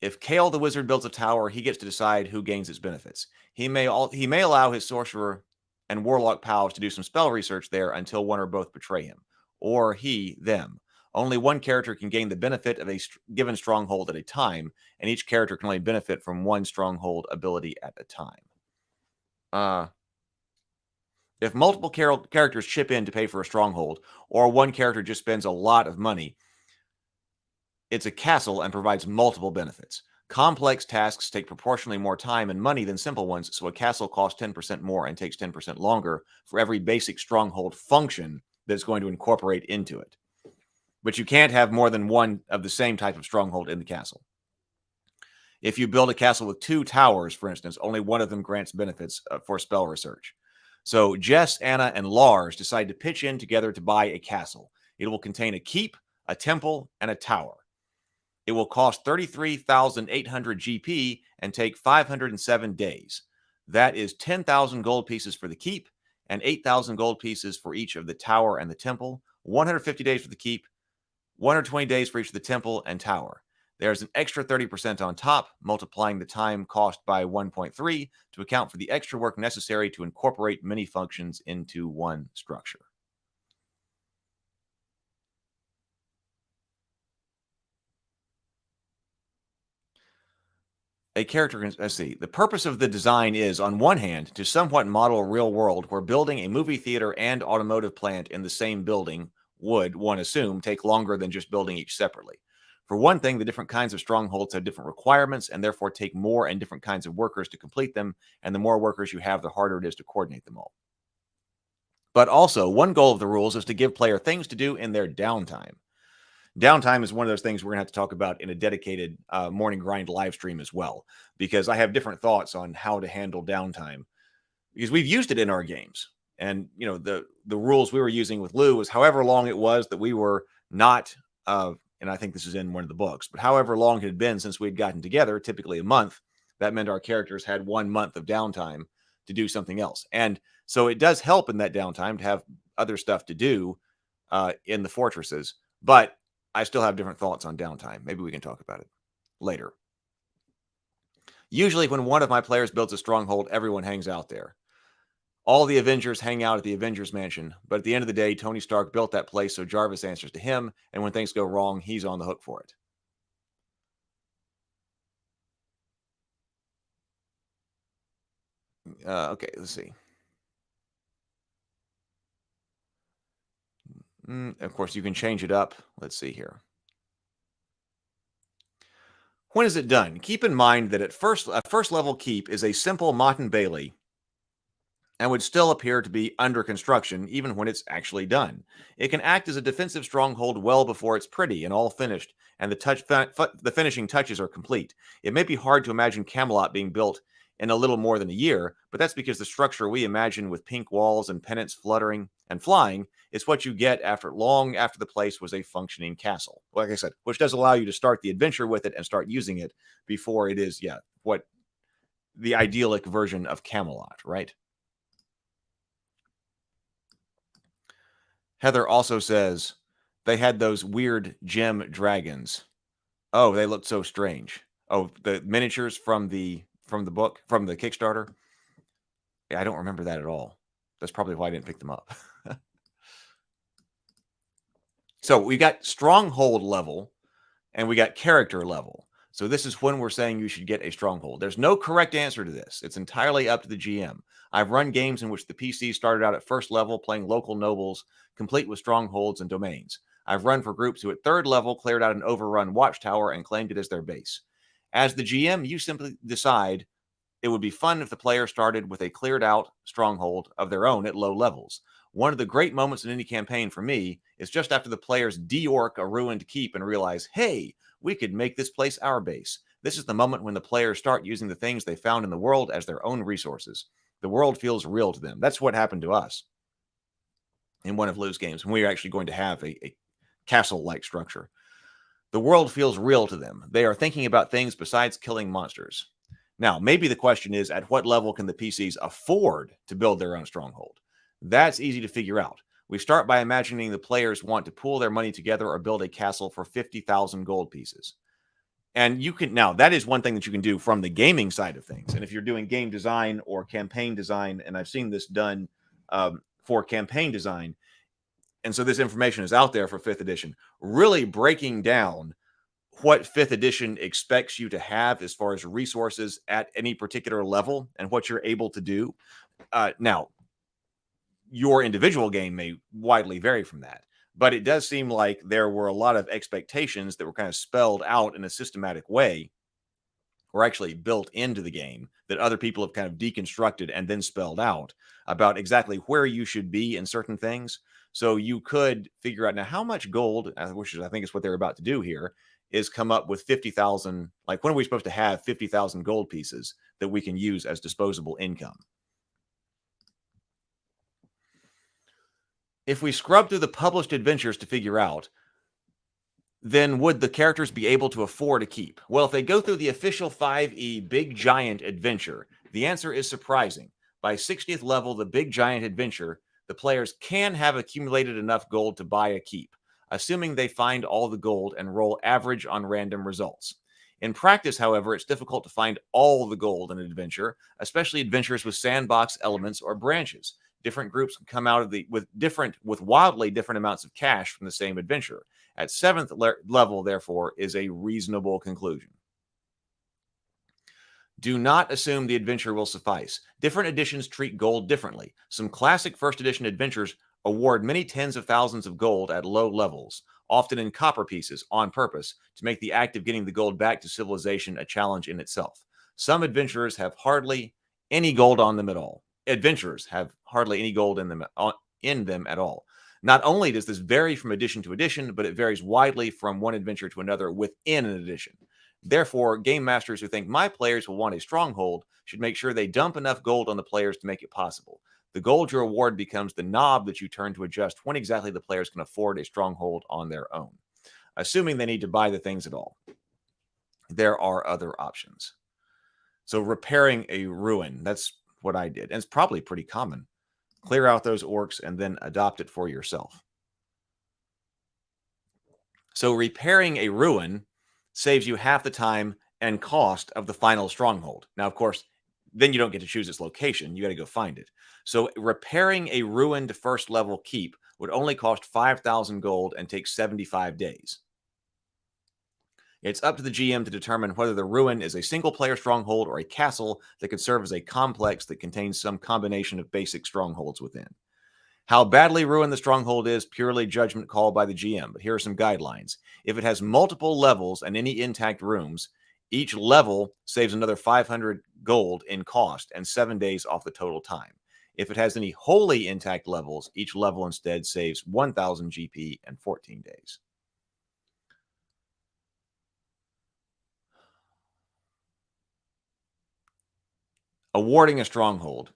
If Kale the wizard builds a tower, he gets to decide who gains its benefits. He may allow his sorcerer and warlock pals to do some spell research there until one or both betray him, or he them. Only one character can gain the benefit of a given stronghold at a time, and each character can only benefit from one stronghold ability at a time. If multiple characters chip in to pay for a stronghold, or one character just spends a lot of money, it's a castle and provides multiple benefits. Complex tasks take proportionally more time and money than simple ones, so a castle costs 10% more and takes 10% longer for every basic stronghold function that's going to incorporate into it. But you can't have more than one of the same type of stronghold in the castle. If you build a castle with 2 towers, for instance, only one of them grants benefits for spell research. So Jess, Anna, and Lars decide to pitch in together to buy a castle. It will contain a keep, a temple, and a tower. It will cost 33,800 GP and take 507 days. That is 10,000 gold pieces for the keep and 8,000 gold pieces for each of the tower and the temple, 150 days for the keep, 120 days for each of the temple and tower. There's an extra 30% on top, multiplying the time cost by 1.3 to account for the extra work necessary to incorporate many functions into one structure. A character, let's see, the purpose of the design is, on one hand, to somewhat model a real world where building a movie theater and automotive plant in the same building would, one assume, take longer than just building each separately. For one thing, the different kinds of strongholds have different requirements and therefore take more and different kinds of workers to complete them, and the more workers you have, the harder it is to coordinate them all. But also, one goal of the rules is to give player things to do in their downtime. Downtime is one of those things we're going to have to talk about in a dedicated morning grind live stream as well, because I have different thoughts on how to handle downtime, because we've used it in our games. And, the rules we were using with Lou was however long it was that we were not, and I think this is in one of the books, but however long it had been since we'd gotten together, typically a month, that meant our characters had 1 month of downtime to do something else. And so it does help in that downtime to have other stuff to do in the fortresses, but I still have different thoughts on downtime. Maybe we can talk about it later. Usually when one of my players builds a stronghold, everyone hangs out there. All the Avengers hang out at the Avengers Mansion, but at the end of the day, Tony Stark built that place, so Jarvis answers to him, and when things go wrong, he's on the hook for it. Okay, let's see. Of course, you can change it up. Let's see here. When is it done? Keep in mind that a first level keep is a simple Mott and Bailey and would still appear to be under construction even when it's actually done. It can act as a defensive stronghold well before it's pretty and all finished, and the finishing touches are complete. It may be hard to imagine Camelot being built in a little more than a year, but that's because the structure we imagine with pink walls and pennants fluttering and flying is what you get long after the place was a functioning castle. Like I said, which does allow you to start the adventure with it and start using it before it is, what the idyllic version of Camelot, right? Heather also says they had those weird gem dragons. Oh, they looked so strange. Oh, the miniatures from the book, from the Kickstarter. Yeah, I don't remember that at all. That's probably why I didn't pick them up. So we got stronghold level and we got character level. So this is when we're saying you should get a stronghold. There's no correct answer to this. It's entirely up to the GM. I've run games in which the PC started out at first level playing local nobles, complete with strongholds and domains. I've run for groups who at third level cleared out an overrun watchtower and claimed it as their base. As the GM, you simply decide it would be fun if the player started with a cleared out stronghold of their own at low levels. One of the great moments in any campaign for me is just after the players de-orc a ruined keep and realize, hey, we could make this place our base. This is the moment when the players start using the things they found in the world as their own resources. The world feels real to them. That's what happened to us in one of Lou's games when we were actually going to have a castle-like structure. The world feels real to them. They are thinking about things besides killing monsters. Now, maybe the question is, at what level can the PCs afford to build their own stronghold? That's easy to figure out. We start by imagining the players want to pool their money together or build a castle for 50,000 gold pieces. And you can, now that is one thing that you can do from the gaming side of things. And if you're doing game design or campaign design, and I've seen this done for campaign design, and so this information is out there for 5th edition, really breaking down what 5th edition expects you to have as far as resources at any particular level and what you're able to do. Now, your individual game may widely vary from that, but it does seem like there were a lot of expectations that were kind of spelled out in a systematic way, or actually built into the game, that other people have kind of deconstructed and then spelled out about exactly where you should be in certain things. So you could figure out now how much gold, which I think is what they're about to do here, is come up with 50,000. Like, when are we supposed to have 50,000 gold pieces that we can use as disposable income? If we scrub through the published adventures to figure out, then would the characters be able to afford a keep? Well, if they go through the official 5e Big Giant adventure, the answer is surprising. By 60th level, the Big Giant adventure, the players can have accumulated enough gold to buy a keep, assuming they find all the gold and roll average on random results. In practice, however, it's difficult to find all the gold in an adventure, especially adventures with sandbox elements or branches. Different groups can come out of with wildly different amounts of cash from the same adventure. At 7th level, therefore, is a reasonable conclusion. Do not assume the adventure will suffice. Different editions treat gold differently. Some classic 1st edition adventures award many tens of thousands of gold at low levels, often in copper pieces, on purpose, to make the act of getting the gold back to civilization a challenge in itself. Some adventurers have hardly any gold on them at all. Adventurers have hardly any gold in them at all. Not only does this vary from edition to edition, but it varies widely from one adventure to another within an edition. Therefore, game masters who think my players will want a stronghold should make sure they dump enough gold on the players to make it possible. The gold you award becomes the knob that you turn to adjust when exactly the players can afford a stronghold on their own, assuming they need to buy the things at all. There are other options. So repairing a ruin, that's what I did. And it's probably pretty common. Clear out those orcs and then adopt it for yourself. So repairing a ruin saves you half the time and cost of the final stronghold. Now, of course, then you don't get to choose its location. You got to go find it. So repairing a ruined 1st level keep would only cost 5,000 gold and take 75 days. It's up to the GM to determine whether the ruin is a single-player stronghold or a castle that could serve as a complex that contains some combination of basic strongholds within. How badly ruined the stronghold is purely judgment call by the GM, but here are some guidelines. If it has multiple levels and any intact rooms, each level saves another 500 gold in cost and 7 days off the total time. If it has any wholly intact levels, each level instead saves 1,000 GP and 14 days. Awarding a stronghold.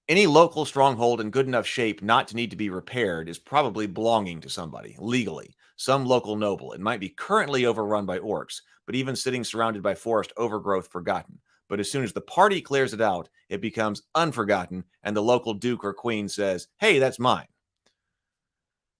Any local stronghold in good enough shape not to need to be repaired is probably belonging to somebody, legally, some local noble. It might be currently overrun by orcs, but even sitting surrounded by forest overgrowth forgotten. But as soon as the party clears it out, it becomes unforgotten, and the local duke or queen says, hey, that's mine.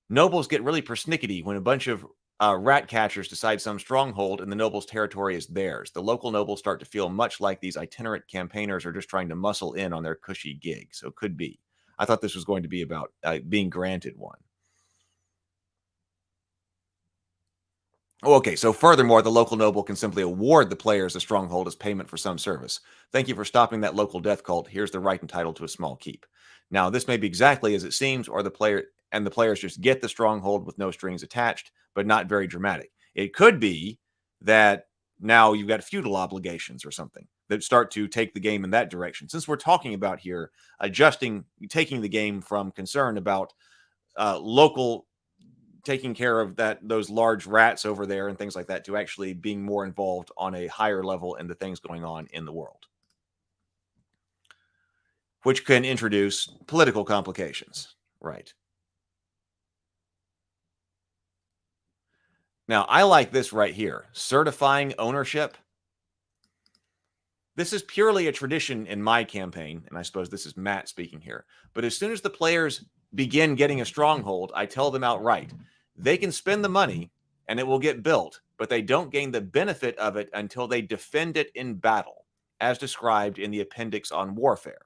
Nobles get really persnickety when a bunch of rat catchers decide some stronghold in the noble's territory is theirs. The local nobles start to feel much like these itinerant campaigners are just trying to muscle in on their cushy gig. So it could be. I thought this was going to be about being granted one. Oh, okay, so furthermore, the local noble can simply award the players a stronghold as payment for some service. Thank you for stopping that local death cult. Here's the right and title to a small keep. Now, this may be exactly as it seems, or the players just get the stronghold with no strings attached, but not very dramatic. It could be that now you've got feudal obligations or something that start to take the game in that direction. Since we're talking about here taking the game from concern about local taking care of those large rats over there and things like that to actually being more involved on a higher level in the things going on in the world, which can introduce political complications, right? Now, I like this right here, certifying ownership. This is purely a tradition in my campaign, and I suppose this is Matt speaking here. But as soon as the players begin getting a stronghold, I tell them outright, they can spend the money and it will get built, but they don't gain the benefit of it until they defend it in battle, as described in the appendix on warfare.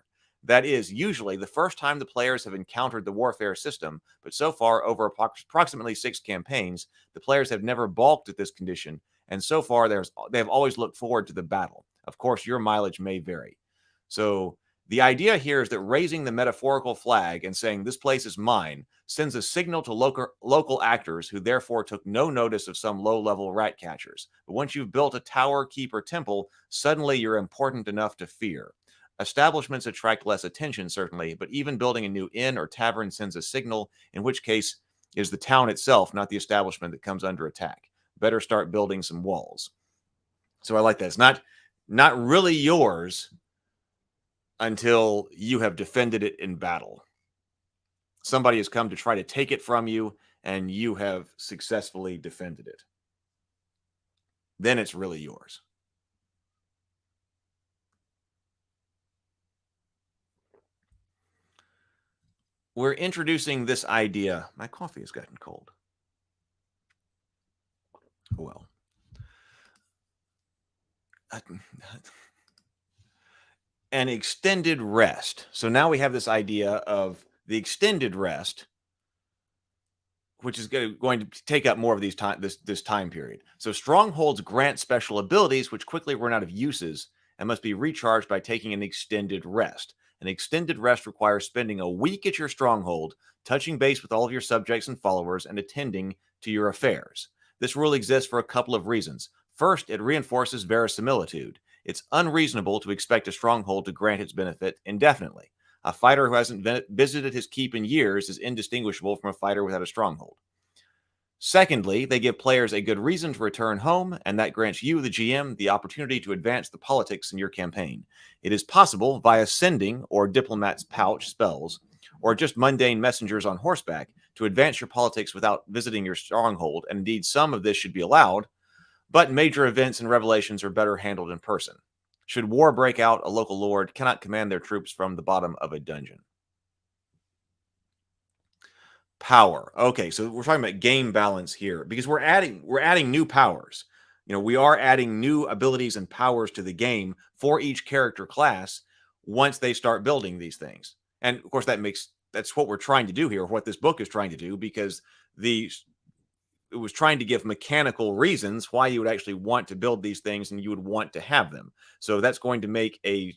That is usually the first time the players have encountered the warfare system, but so far, over approximately 6 campaigns, the players have never balked at this condition, and so far they have always looked forward to the battle. Of course, your mileage may vary. So the idea here is that raising the metaphorical flag and saying this place is mine sends a signal to local actors who therefore took no notice of some low-level rat catchers. But once you've built a tower, keep, or temple, suddenly you're important enough to fear. Establishments attract less attention, certainly, but even building a new inn or tavern sends a signal, in which case is the town itself, not the establishment, that comes under attack. Better start building some walls. So I like that. It's not really yours until you have defended it in battle. Somebody has come to try to take it from you, and you have successfully defended it. Then it's really yours. We're introducing this idea. My coffee has gotten cold. Well. An extended rest. So now we have this idea of the extended rest, which is going to take up more of this time period. So strongholds grant special abilities which quickly run out of uses and must be recharged by taking an extended rest. An extended rest requires spending a week at your stronghold, touching base with all of your subjects and followers, and attending to your affairs. This rule exists for a couple of reasons. First, it reinforces verisimilitude. It's unreasonable to expect a stronghold to grant its benefit indefinitely. A fighter who hasn't visited his keep in years is indistinguishable from a fighter without a stronghold. Secondly, they give players a good reason to return home, and that grants you, the GM, the opportunity to advance the politics in your campaign. It is possible via sending or diplomat's pouch spells, or just mundane messengers on horseback, to advance your politics without visiting your stronghold, and indeed some of this should be allowed, but major events and revelations are better handled in person. Should war break out, a local lord cannot command their troops from the bottom of a dungeon. Power. Okay, so we're talking about game balance here because we're adding new powers. We are adding new abilities and powers to the game for each character class once they start building these things. And of course that's what we're trying to do here, what this book is trying to do, because the it was trying to give mechanical reasons why you would actually want to build these things and you would want to have them. So that's going to make a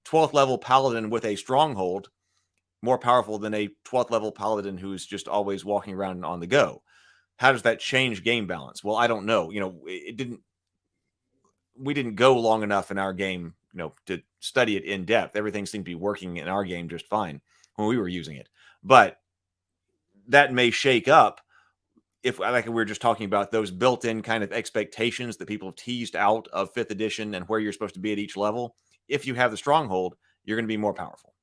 12th level paladin with a stronghold more powerful than a 12th level paladin who's just always walking around on the go. How does that change game balance? Well, I don't know. We didn't go long enough in our game, to study it in depth. Everything seemed to be working in our game just fine when we were using it. But that may shake up if, like we were just talking about, those built-in kind of expectations that people have teased out of 5th edition and where you're supposed to be at each level. If you have the stronghold, you're going to be more powerful.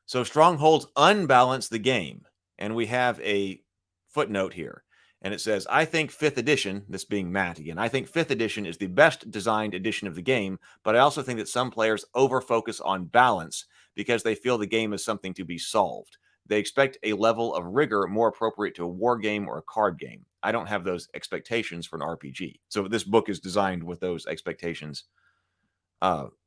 So strongholds unbalance the game. And we have a footnote here. And it says, I think 5th edition, this being Matt again, I think 5th edition is the best designed edition of the game, but I also think that some players over-focus on balance because they feel the game is something to be solved. They expect a level of rigor more appropriate to a war game or a card game. I don't have those expectations for an RPG. So this book is designed with those expectations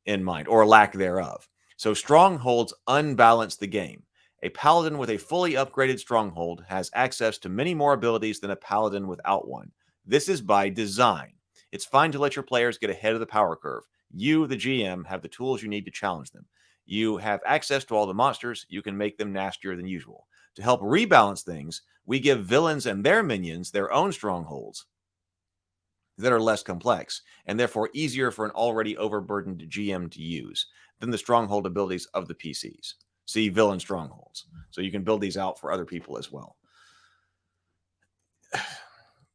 in mind, or lack thereof. So strongholds unbalance the game. A paladin with a fully upgraded stronghold has access to many more abilities than a paladin without one. This is by design. It's fine to let your players get ahead of the power curve. You, the GM, have the tools you need to challenge them. You have access to all the monsters. You can make them nastier than usual. To help rebalance things, we give villains and their minions their own strongholds that are less complex and therefore easier for an already overburdened GM to use than the stronghold abilities of the PCs. See villain strongholds. So you can build these out for other people as well.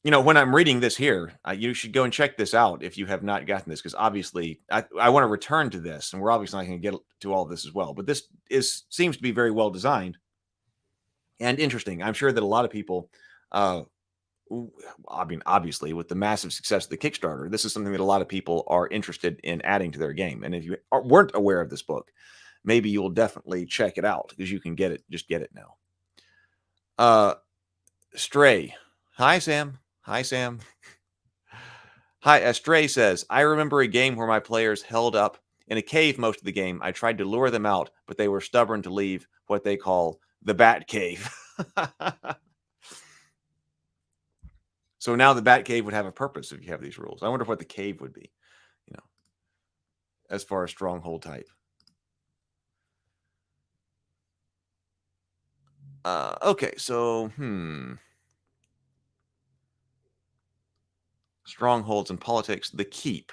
When I'm reading this here, you should go and check this out if you have not gotten this, because obviously I want to return to this, and we're obviously not going to get to all of this as well. But this seems to be very well designed and interesting. I'm sure that a lot of people, obviously, with the massive success of the Kickstarter, this is something that a lot of people are interested in adding to their game. And if you weren't aware of this book, maybe you'll definitely check it out because you can get it. Just get it now. Stray. Hi, Sam. Hi, Sam. Hi, Stray says, I remember a game where my players held up in a cave most of the game. I tried to lure them out, but they were stubborn to leave what they call the Bat Cave. So now the Bat Cave would have a purpose if you have these rules. I wonder what the cave would be, as far as stronghold type. Okay, so, strongholds and politics, the keep.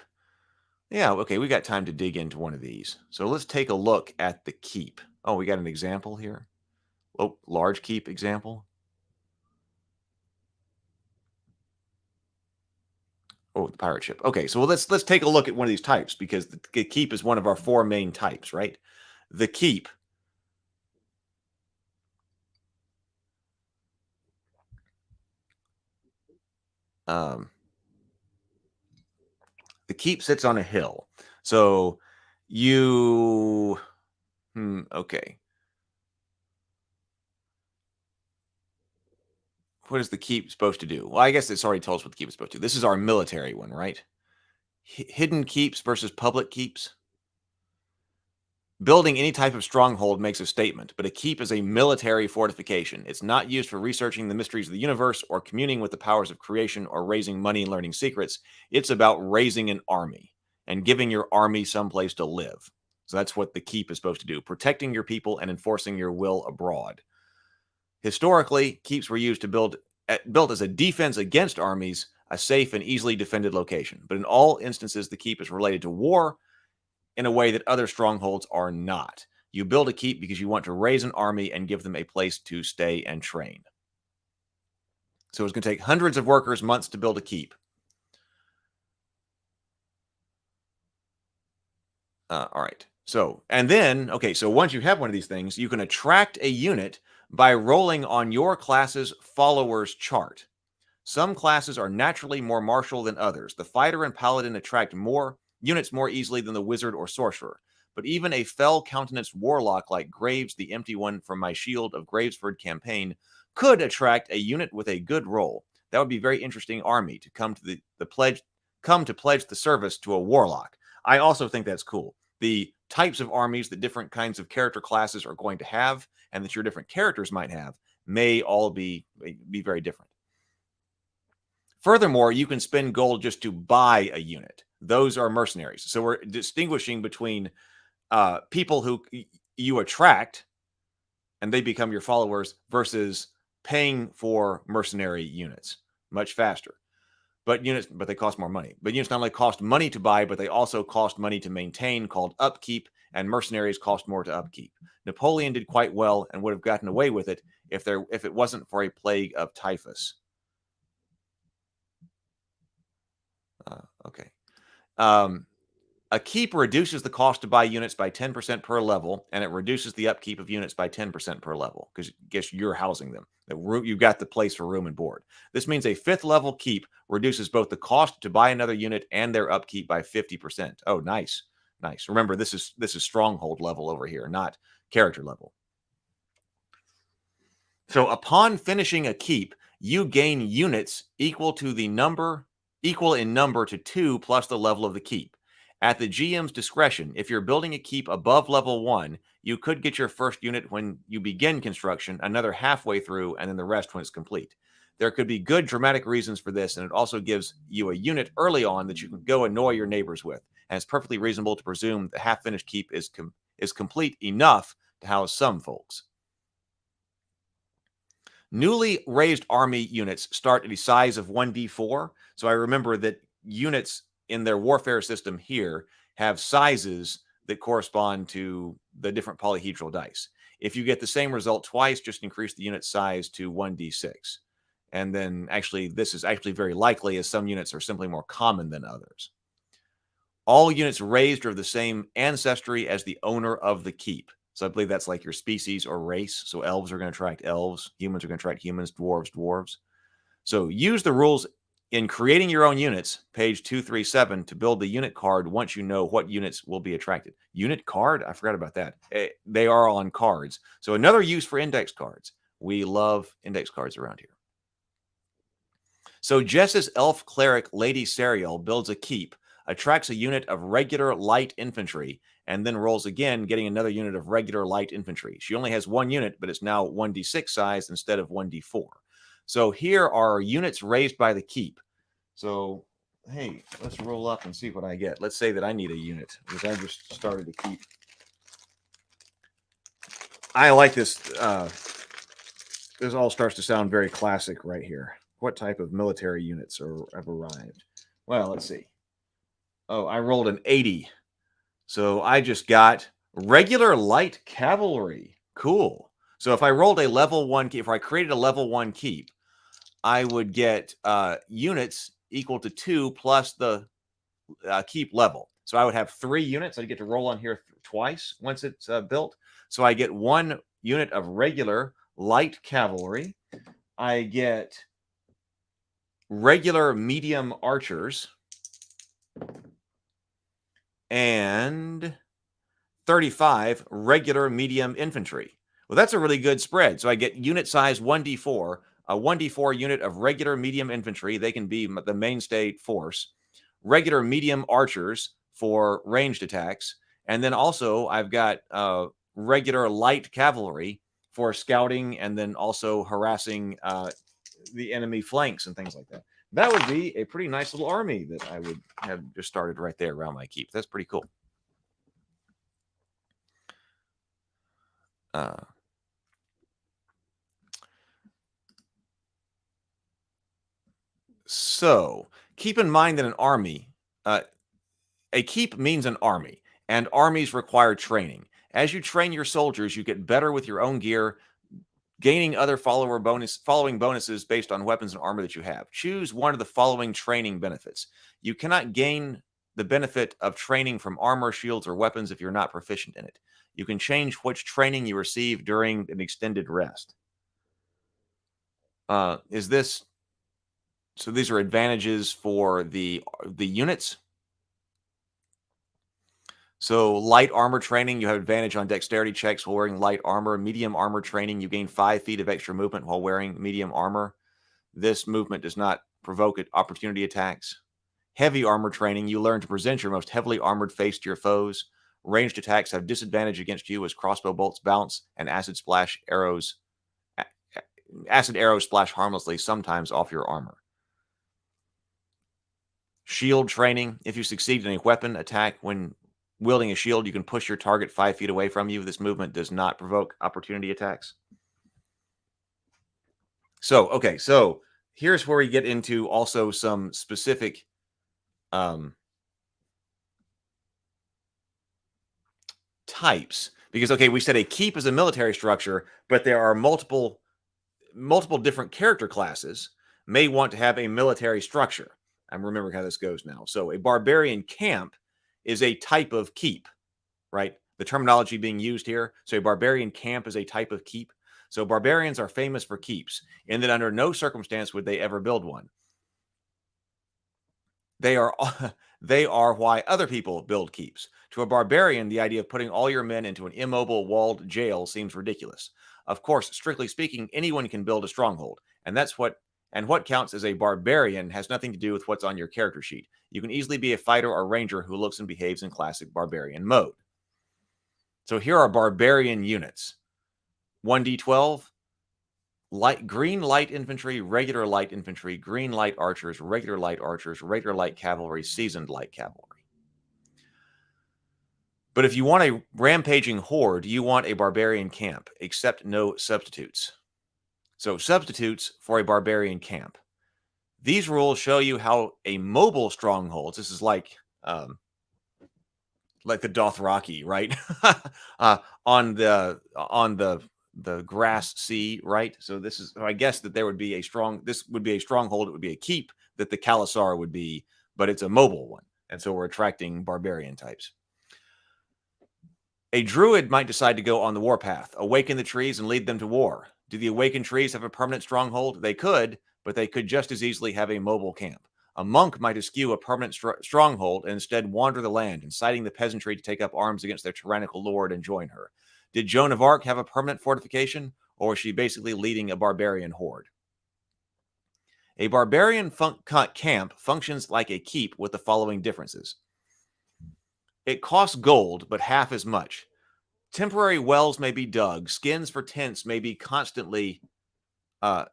Yeah, okay, we got time to dig into one of these. So let's take a look at the keep. Oh, we got an example here. Oh, large keep example. Oh, the pirate ship. Okay, so let's take a look at one of these types, because the keep is one of our 4 main types, right? The keep. The keep sits on a hill. So you, okay. What is the keep supposed to do? Well, I guess it's already told us what the keep is supposed to do. This is our military one, right? Hidden keeps versus public keeps. Building any type of stronghold makes a statement, but a keep is a military fortification. It's not used for researching the mysteries of the universe or communing with the powers of creation or raising money and learning secrets. It's about raising an army and giving your army someplace to live. So that's what the keep is supposed to do, protecting your people and enforcing your will abroad. Historically, keeps were used to built as a defense against armies, a safe and easily defended location. But in all instances, the keep is related to war in a way that other strongholds are not. You build a keep because you want to raise an army and give them a place to stay and train. So it's going to take hundreds of workers months to build a keep. All right. So, and then, okay, so once you have one of these things, you can attract a unit by rolling on your class's followers chart. Some classes are naturally more martial than others. The fighter and paladin attract more units more easily than the wizard or sorcerer. But even a fell-countenanced warlock like Graves, the Empty One from my Shield of Gravesford campaign, could attract a unit with a good roll. That would be a very interesting army to come to pledge the service to a warlock. I also think that's cool. The types of armies that different kinds of character classes are going to have and that your different characters might have may all be very different. Furthermore, you can spend gold just to buy a unit. Those are mercenaries. So we're distinguishing between people who you attract and they become your followers versus paying for mercenary units much faster. But they cost more money. But units not only cost money to buy, but they also cost money to maintain, called upkeep, and mercenaries cost more to upkeep. Napoleon did quite well and would have gotten away with it if it wasn't for a plague of typhus. Okay. A keep reduces the cost to buy units by 10% per level, and it reduces the upkeep of units by 10% per level, because guess you're housing them. You've got the place for room and board. This means a 5th level keep reduces both the cost to buy another unit and their upkeep by 50%. Oh, nice. Nice. Remember, this is stronghold level over here, not character level. So upon finishing a keep, you gain units equal in number to 2 plus the level of the keep. At the GM's discretion, if you're building a keep above level 1, you could get your first unit when you begin construction, another halfway through, and then the rest when it's complete. There could be good dramatic reasons for this, and it also gives you a unit early on that you can go annoy your neighbors with. And it's perfectly reasonable to presume the half-finished keep is complete enough to house some folks. Newly raised army units start at a size of 1d4. So I remember that units in their warfare system here have sizes that correspond to the different polyhedral dice. If you get the same result twice, just increase the unit size to 1d6. And then actually, this is actually very likely, as some units are simply more common than others. All units raised are of the same ancestry as the owner of the keep. So I believe that's like your species or race. So elves are going to attract elves. Humans are going to attract humans. Dwarves, dwarves. So use the rules in creating your own units, page 237, to build the unit card once you know what units will be attracted. Unit card? I forgot about that. They are on cards. So another use for index cards. We love index cards around here. So Jess's elf cleric Lady Serial builds a keep, attracts a unit of regular light infantry, and then rolls again, getting another unit of regular light infantry. She only has one unit, but it's now 1d6 size instead of 1d4. So here are units raised by the keep. So, hey, let's roll up and see what I get. Let's say that I need a unit, because I just started a keep. I like this. This all starts to sound very classic right here. What type of military units have arrived? Well, let's see. Oh, I rolled an 80. So I just got regular light cavalry. Cool. So if I rolled a level 1 keep, if I created a level 1 keep, I would get units equal to 2 plus the keep level. So I would have 3 units. I'd get to roll on here twice once it's built. So I get 1 unit of regular light cavalry. I get regular medium archers and 35 regular medium infantry. Well, that's a really good spread. So I get unit size 1d4, a 1d4 unit of regular medium infantry. They can be the mainstay force. Regular medium archers for ranged attacks. And then also I've got regular light cavalry for scouting and then also harassing the enemy flanks and things like that. That would be a pretty nice little army that I would have just started right there around my keep. That's pretty cool. So keep in mind that an army, a keep means an army, and armies require training. As you train your soldiers, you get better with your own gear, gaining other following bonuses based on weapons and armor that you have. Choose one of the following training benefits. You cannot gain the benefit of training from armor, shields, or weapons if you're not proficient in it. You can change which training you receive during an extended rest. So these are advantages for the units. So light armor training, you have advantage on dexterity checks while wearing light armor. Medium armor training, you gain 5 feet of extra movement while wearing medium armor. This movement does not provoke opportunity attacks. Heavy armor training, you learn to present your most heavily armored face to your foes. Ranged attacks have disadvantage against you as crossbow bolts bounce and acid splash arrows acid arrows splash harmlessly, sometimes off your armor. Shield training. If you succeed in a weapon attack when wielding a shield, you can push your target 5 feet away from you. This movement does not provoke opportunity attacks. So, okay, so here's where we get into also some specific types. Because, okay, we said a keep is a military structure, but there are multiple different character classes may want to have a military structure. I'm remembering how this goes now. So a barbarian camp is a type of keep, right? The terminology being used here. So a barbarian camp is a type of keep. So barbarians are famous for keeps, in that under no circumstance would they ever build one. They are why other people build keeps. To a barbarian, the idea of putting all your men into an immobile walled jail seems ridiculous. Of course, strictly speaking, anyone can build a stronghold, and what counts as a barbarian has nothing to do with what's on your character sheet. You can easily be a fighter or ranger who looks and behaves in classic barbarian mode. So here are barbarian units. 1d12, green light infantry, regular light infantry, green light archers, regular light cavalry, seasoned light cavalry. But if you want a rampaging horde, you want a barbarian camp, except no substitutes. So substitutes for a barbarian camp. These rules show you how a mobile strongholds, this is like the Dothraki, right? on the grass sea, right? So this is, I guess that there would be this would be a stronghold, it would be a keep that the Khalasar would be, but it's a mobile one. And so we're attracting barbarian types. A druid might decide to go on the warpath, awaken the trees and lead them to war. Do the awakened trees have a permanent stronghold? They could, but they could just as easily have a mobile camp. A monk might eschew a permanent stronghold and instead wander the land, inciting the peasantry to take up arms against their tyrannical lord and join her. Did Joan of Arc have a permanent fortification, or was she basically leading a barbarian horde? A barbarian camp functions like a keep with the following differences. It costs gold, but half as much. Temporary wells may be dug. Skins for tents may be constantly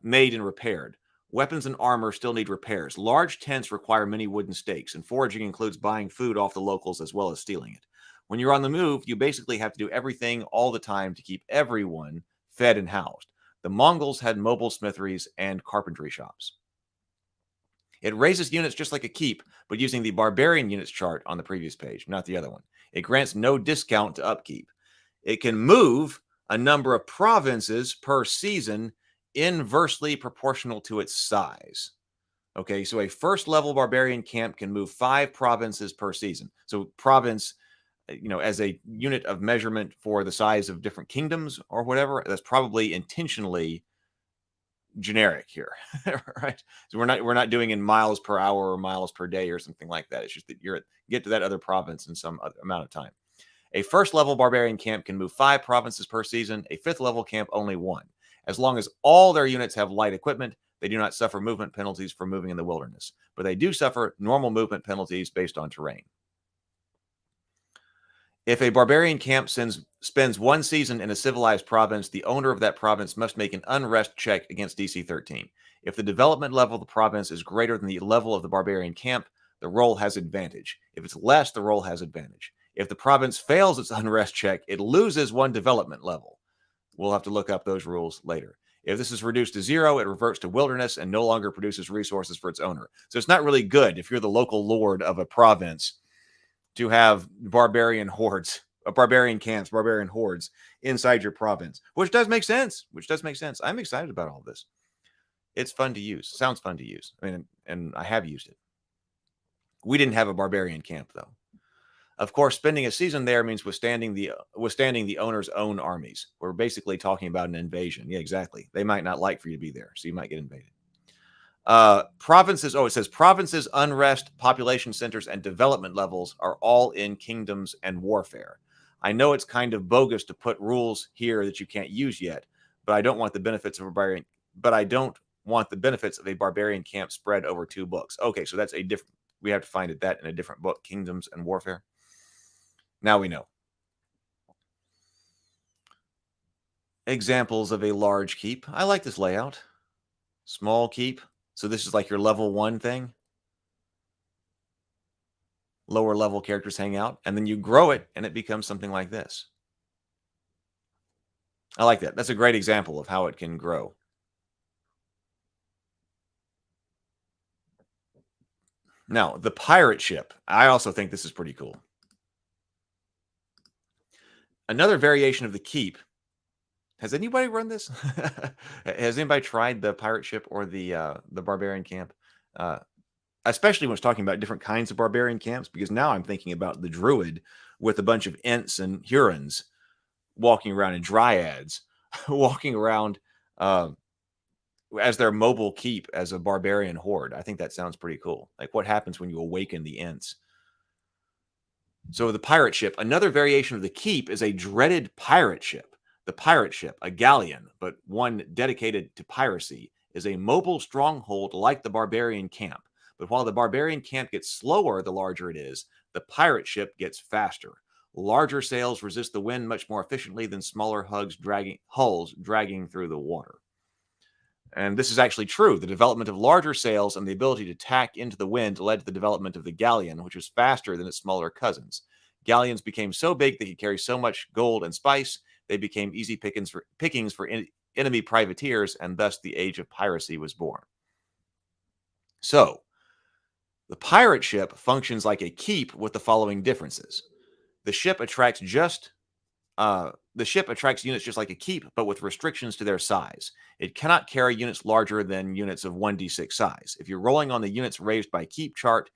made and repaired. Weapons and armor still need repairs. Large tents require many wooden stakes, and foraging includes buying food off the locals as well as stealing it. When you're on the move, you basically have to do everything all the time to keep everyone fed and housed. The Mongols had mobile smitheries and carpentry shops. It raises units just like a keep, but using the barbarian units chart on the previous page, not the other one. It grants no discount to upkeep. It can move a number of provinces per season inversely proportional to its size. Okay, so a first level barbarian camp can move 5 provinces per season. So province, as a unit of measurement for the size of different kingdoms or whatever, that's probably intentionally generic here, right? So we're not doing in miles per hour or miles per day or something like that. It's just that you get to that other province in some other amount of time. A first level barbarian camp can move 5 provinces per season. A 5th level camp only 1. As long as all their units have light equipment, they do not suffer movement penalties for moving in the wilderness, but they do suffer normal movement penalties based on terrain. If a barbarian camp spends 1 season in a civilized province, the owner of that province must make an unrest check against DC 13. If the development level of the province is greater than the level of the barbarian camp, the role has advantage. If it's less, the role has advantage. If the province fails its unrest check, it loses 1 development level. We'll have to look up those rules later. If this is reduced to 0, it reverts to wilderness and no longer produces resources for its owner. So it's not really good if you're the local lord of a province to have barbarian hordes, barbarian camps, barbarian hordes inside your province, which does make sense. I'm excited about all this. It's fun to use. Sounds fun to use. I mean, and I have used it. We didn't have a barbarian camp, though. Of course, spending a season there means withstanding the owner's own armies. We're basically talking about an invasion. Yeah, exactly. They might not like for you to be there, so you might get invaded. Provinces. Oh, it says provinces, unrest, population centers, and development levels are all in kingdoms and warfare. I know it's kind of bogus to put rules here that you can't use yet, but I don't want the benefits of a barbarian. But I don't want the benefits of a barbarian camp spread over 2 books. Okay, so that's a different. We have to find that in a different book, Kingdoms and Warfare. Now we know. examples of a large keep. I like this layout. Small keep. So this is like your level 1 thing. Lower level characters hang out, and then you grow it and it becomes something like this. I like that. That's a great example of how it can grow. Now, the pirate ship. I also think this is pretty cool. Another variation of the keep. Has anybody run this? Has anybody tried the pirate ship or the barbarian camp? Especially when it's talking about different kinds of barbarian camps, because now I'm thinking about the druid with a bunch of Ents and Hurons walking around, and dryads walking around as their mobile keep as a barbarian horde. I think that sounds pretty cool. Like what happens when you awaken the Ents. So the pirate ship, another variation of the keep, is a dreaded pirate ship. The pirate ship, a galleon, but one dedicated to piracy, is a mobile stronghold like the barbarian camp. But while the barbarian camp gets slower the larger it is, the pirate ship gets faster. Larger sails resist the wind much more efficiently than smaller hulls dragging through the water. And this is actually true. The development of larger sails and the ability to tack into the wind led to the development of the galleon, which was faster than its smaller cousins. Galleons became so big they could carry so much gold and spice, they became easy pickings for enemy privateers, and thus the age of piracy was born. So, the pirate ship functions like a keep with the following differences. The ship attracts units just like a keep, but with restrictions to their size. It cannot carry units larger than units of 1d6 size. If you're rolling on the units raised by keep chart,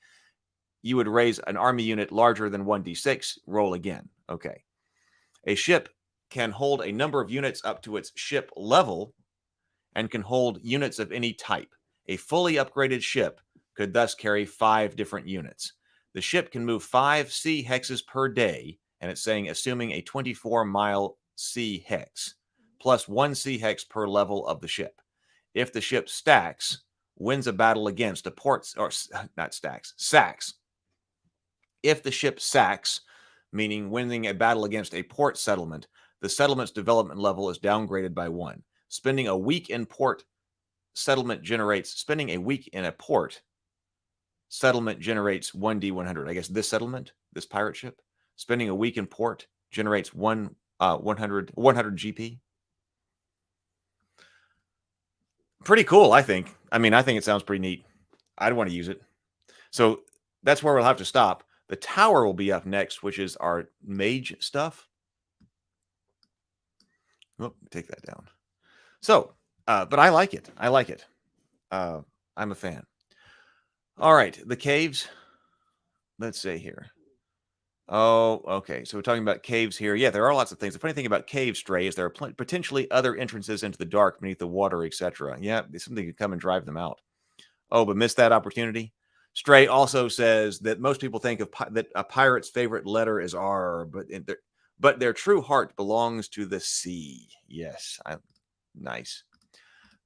you would raise an army unit larger than 1d6, roll again. Okay. A ship can hold a number of units up to its ship level and can hold units of any type. A fully upgraded ship could thus carry 5 different units. The ship can move 5 sea hexes per day, and it's saying assuming a 24-mile sea hex, plus 1 sea hex per level of the ship. If the ship stacks, wins a battle against a port, or not stacks, sacks. If the ship sacks, meaning winning a battle against a port settlement, the settlement's development level is downgraded by 1. Spending a week in a port settlement generates 1d100. I guess this settlement, this pirate ship, spending a week in port generates 100 GP. Pretty cool, I think. I mean, I think it sounds pretty neat. I'd want to use it. So that's where we'll have to stop. The tower will be up next, which is our mage stuff. Oh, take that down. So, but I like it. I like it. I'm a fan. All right, the caves. Let's see here. Oh, okay. So we're talking about caves here. Yeah, there are lots of things. The funny thing about cave Stray is there are potentially other entrances into the dark beneath the water, etc. Yeah, something could come and drive them out. Oh, but missed that opportunity. Stray also says that most people think of that a pirate's favorite letter is R, but their true heart belongs to the sea. Yes, nice.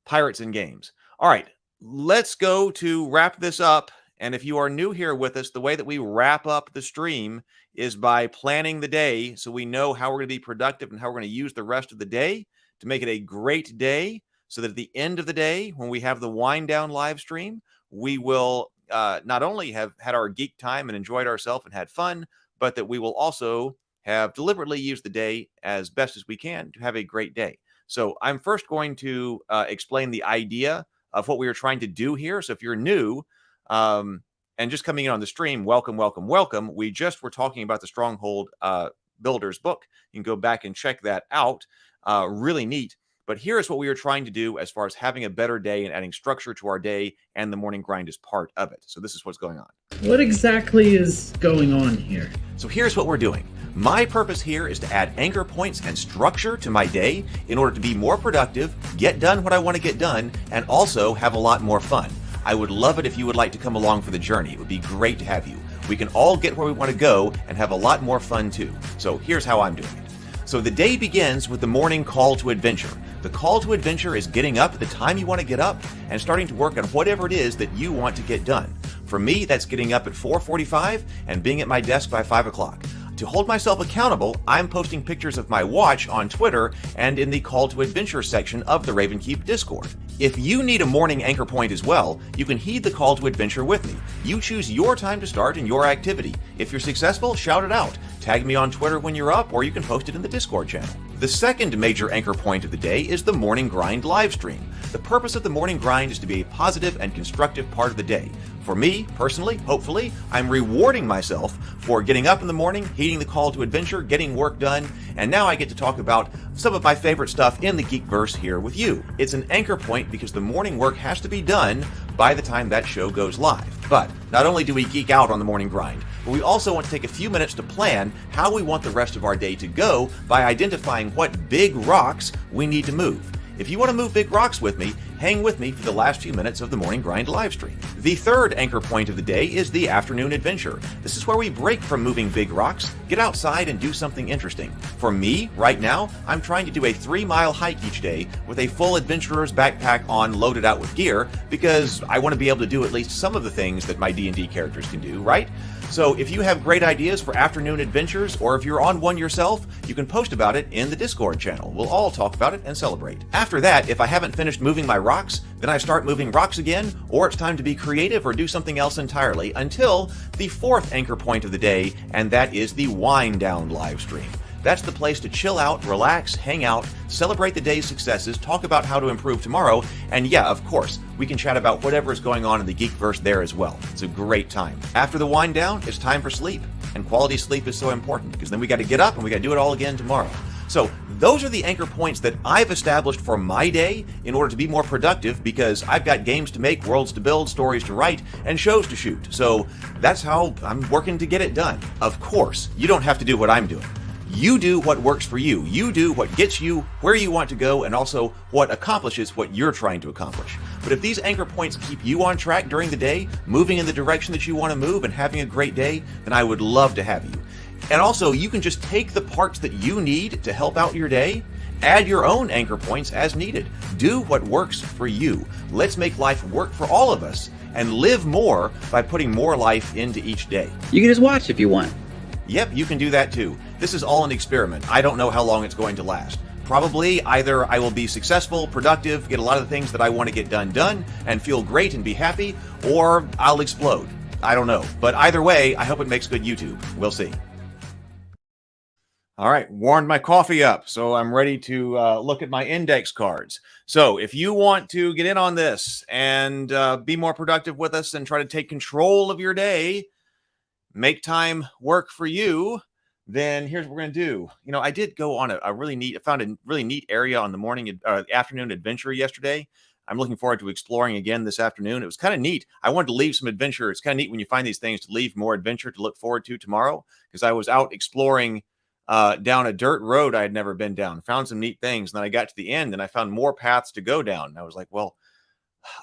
Pirates in games. All right, let's go to wrap this up. And if you are new here with us, the way that we wrap up the stream is by planning the day so we know how we're going to be productive and how we're going to use the rest of the day to make it a great day, so that at the end of the day, when we have the wind down live stream, we will not only have had our geek time and enjoyed ourselves and had fun, but that we will also have deliberately used the day as best as we can to have a great day. So I'm first going to explain the idea of what we are trying to do here. So if you're new and just coming in on the stream, welcome, welcome, welcome. We just were talking about the Stronghold Builders book. You can go back and check that out. Really neat. But here is what we are trying to do as far as having a better day and adding structure to our day, and the morning grind is part of it. So this is what's going on. What exactly is going on here? So here's what we're doing. My purpose here is to add anchor points and structure to my day in order to be more productive, get done what I want to get done, and also have a lot more fun. I would love it if you would like to come along for the journey. It would be great to have you. We can all get where we want to go and have a lot more fun too. So here's how I'm doing it. So the day begins with the morning call to adventure. The call to adventure is getting up at the time you want to get up and starting to work on whatever it is that you want to get done. For me, that's getting up at 4:45 and being at my desk by 5 o'clock. To hold myself accountable, I'm posting pictures of my watch on Twitter and in the Call to Adventure section of the Ravenkeep Discord. If you need a morning anchor point as well, you can heed the call to adventure with me. You choose your time to start and your activity. If you're successful, shout it out. Tag me on Twitter when you're up, or you can post it in the Discord channel. The second major anchor point of the day is the Morning Grind live stream. The purpose of the Morning Grind is to be a positive and constructive part of the day. For me, personally, hopefully, I'm rewarding myself for getting up in the morning, heeding the call to adventure, getting work done, and now I get to talk about some of my favorite stuff in the Geekverse here with you. It's an anchor point because the morning work has to be done by the time that show goes live. But not only do we geek out on the Morning Grind, but we also want to take a few minutes to plan how we want the rest of our day to go by identifying what big rocks we need to move. If you want to move big rocks with me, hang with me for the last few minutes of the Morning Grind live stream. The third anchor point of the day is the afternoon adventure. This is where we break from moving big rocks, get outside and do something interesting. For me, right now, I'm trying to do a 3-mile hike each day with a full adventurer's backpack on, loaded out with gear, because I want to be able to do at least some of the things that my D&D characters can do, right? So if you have great ideas for afternoon adventures, or if you're on one yourself, you can post about it in the Discord channel. We'll all talk about it and celebrate. After that, if I haven't finished moving my rocks, then I start moving rocks again, or it's time to be creative or do something else entirely, until the fourth anchor point of the day, and that is the Wind Down live stream. That's the place to chill out, relax, hang out, celebrate the day's successes, talk about how to improve tomorrow, and yeah, of course, we can chat about whatever is going on in the Geekverse there as well. It's a great time. After the wind down, it's time for sleep, and quality sleep is so important because then we got to get up and we got to do it all again tomorrow. So those are the anchor points that I've established for my day in order to be more productive, because I've got games to make, worlds to build, stories to write, and shows to shoot. So that's how I'm working to get it done. Of course, you don't have to do what I'm doing. You do what works for you. You do what gets you where you want to go, and also what accomplishes what you're trying to accomplish. But if these anchor points keep you on track during the day, moving in the direction that you want to move and having a great day, then I would love to have you. And also, you can just take the parts that you need to help out your day, add your own anchor points as needed. Do what works for you. Let's make life work for all of us and live more by putting more life into each day. You can just watch if you want. Yep, you can do that too. This is all an experiment. I don't know how long it's going to last. Probably either I will be successful, productive, get a lot of the things that I want to get done, and feel great and be happy, or I'll explode. I don't know. But either way, I hope it makes good YouTube. We'll see. All right, warmed my coffee up, so I'm ready to look at my index cards. So if you want to get in on this and be more productive with us and try to take control of your day, make time work for you, then here's what we're going to do. You know, I did go on I found a really neat area on the afternoon adventure yesterday. I'm looking forward to exploring again this afternoon. It was kind of neat. I wanted to leave some adventure. It's kind of neat when you find these things to leave more adventure to look forward to tomorrow, because I was out exploring down a dirt road I had never been down, found some neat things. And then I got to the end and I found more paths to go down. And I was like, well,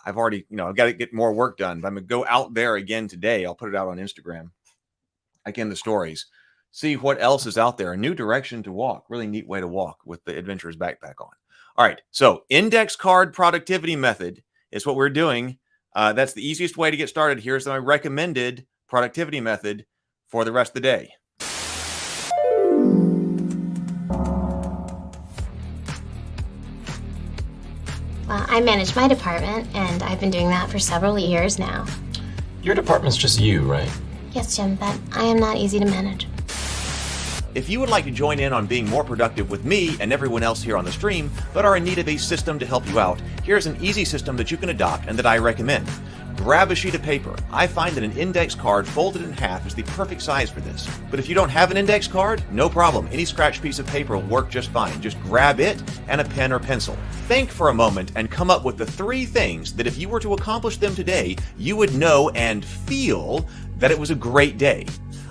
I've already, I've got to get more work done. But I'm going to go out there again today. I'll put it out on Instagram. Again, the stories, see what else is out there. A new direction to walk. Really neat way to walk with the adventurer's backpack on. All right. So index card productivity method is what we're doing. That's the easiest way to get started. Here's my recommended productivity method for the rest of the day. Well, I manage my department, and I've been doing that for several years now. Your department's just you, right? Yes, Jim, but I am not easy to manage. If you would like to join in on being more productive with me and everyone else here on the stream, but are in need of a system to help you out, here's an easy system that you can adopt and that I recommend. Grab a sheet of paper. I find that an index card folded in half is the perfect size for this. But if you don't have an index card, no problem. Any scratch piece of paper will work just fine. Just grab it and a pen or pencil. Think for a moment and come up with the 3 things that if you were to accomplish them today, you would know and feel that it was a great day.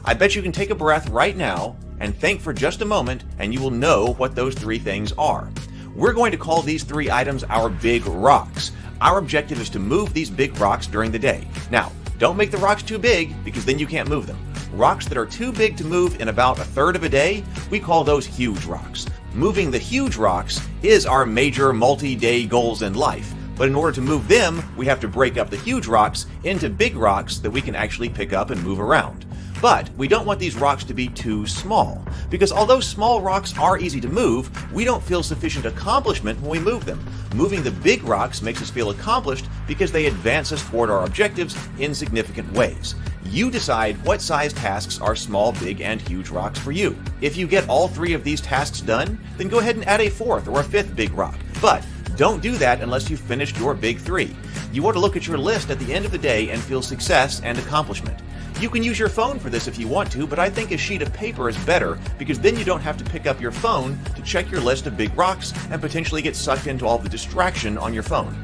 I bet you can take a breath right now and think for just a moment, and you will know what those 3 things are. We're going to call these 3 items our big rocks. Our objective is to move these big rocks during the day. Now, don't make the rocks too big, because then you can't move them. Rocks that are too big to move in about a third of a day, we call those huge rocks. Moving the huge rocks is our major multi-day goals in life. But in order to move them, we have to break up the huge rocks into big rocks that we can actually pick up and move around. But we don't want these rocks to be too small, because although small rocks are easy to move, we don't feel sufficient accomplishment when we move them. Moving the big rocks makes us feel accomplished because they advance us toward our objectives in significant ways. You decide what size tasks are small, big, and huge rocks for you. If you get all 3 of these tasks done, then go ahead and add a 4th or a 5th big rock. But don't do that unless you've finished your big 3. You want to look at your list at the end of the day and feel success and accomplishment. You can use your phone for this if you want to, but I think a sheet of paper is better because then you don't have to pick up your phone to check your list of big rocks and potentially get sucked into all the distraction on your phone.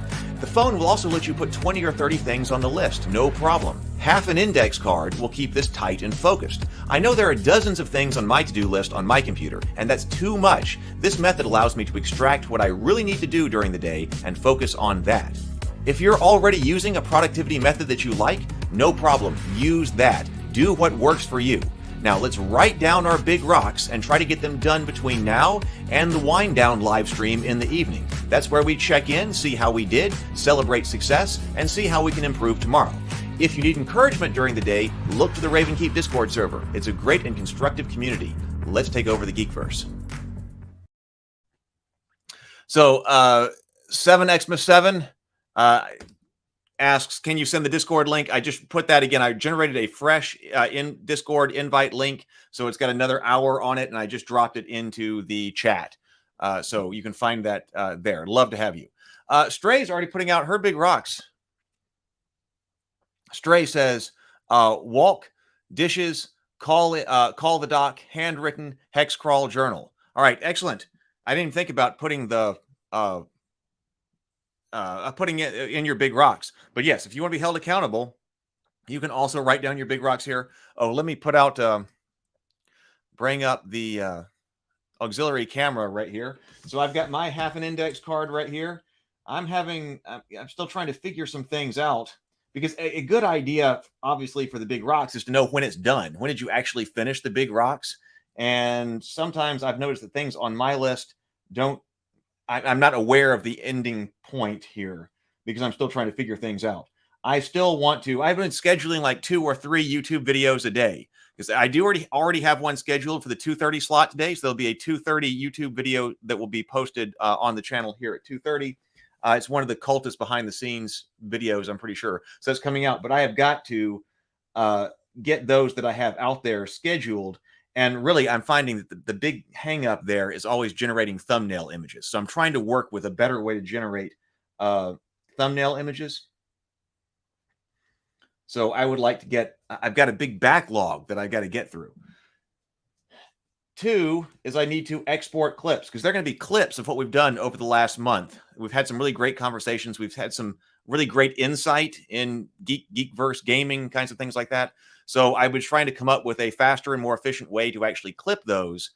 The phone will also let you put 20 or 30 things on the list, no problem. Half an index card will keep this tight and focused. I know there are dozens of things on my to-do list on my computer, and that's too much. This method allows me to extract what I really need to do during the day and focus on that. If you're already using a productivity method that you like, no problem, use that. Do what works for you. Now let's write down our big rocks and try to get them done between now and the wind down live stream in the evening. That's where we check in, see how we did, celebrate success, and see how we can improve tomorrow. If you need encouragement during the day, look to the Ravenkeep Discord server. It's a great and constructive community. Let's take over the Geekverse. So 7xmas7 asks, can you send the Discord link? I just put that again. I generated a fresh in Discord invite link, so it's got another hour on it, and I just dropped it into the chat. So you can find that there. Love to have you. Stray's already putting out her big rocks. Stray says, walk, dishes, call the doc, handwritten, hex crawl journal. All right, excellent. I didn't think about putting the putting it in your big rocks. But yes, if you want to be held accountable, you can also write down your big rocks here. Oh, let me put out, bring up the auxiliary camera right here. So I've got my half an index card right here. I'm still trying to figure some things out because a good idea, obviously, for the big rocks is to know when it's done. When did you actually finish the big rocks? And sometimes I've noticed that things on my list I'm not aware of the ending point here because I'm still trying to figure things out. I've been scheduling like 2 or 3 YouTube videos a day because I do already have one scheduled for the 2:30 slot today. So there'll be a 2:30 YouTube video that will be posted on the channel here at 2:30. It's one of the cultist behind the scenes videos, I'm pretty sure. So it's coming out, but I have got to get those that I have out there scheduled. And really, I'm finding that the big hang up there is always generating thumbnail images. So I'm trying to work with a better way to generate thumbnail images. So I would like to I've got a big backlog that I've got to get through. 2 is I need to export clips because they're going to be clips of what we've done over the last month. We've had some really great conversations. We've had some really great insight in Geekverse gaming, kinds of things like that. So I was trying to come up with a faster and more efficient way to actually clip those.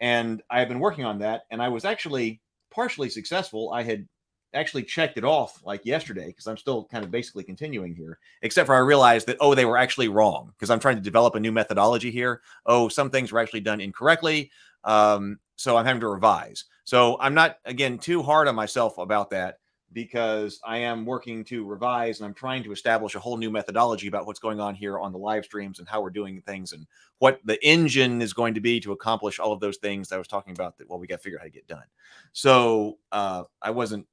And I've been working on that. And I was actually partially successful. I had actually checked it off like yesterday because I'm still kind of basically continuing here, except for I realized that, they were actually wrong because I'm trying to develop a new methodology here. Some things were actually done incorrectly. So I'm having to revise. So I'm not, again, too hard on myself about that because I am working to revise and I'm trying to establish a whole new methodology about what's going on here on the live streams and how we're doing things and what the engine is going to be to accomplish all of those things that I was talking about that, we got to figure out how to get done. So I wasn't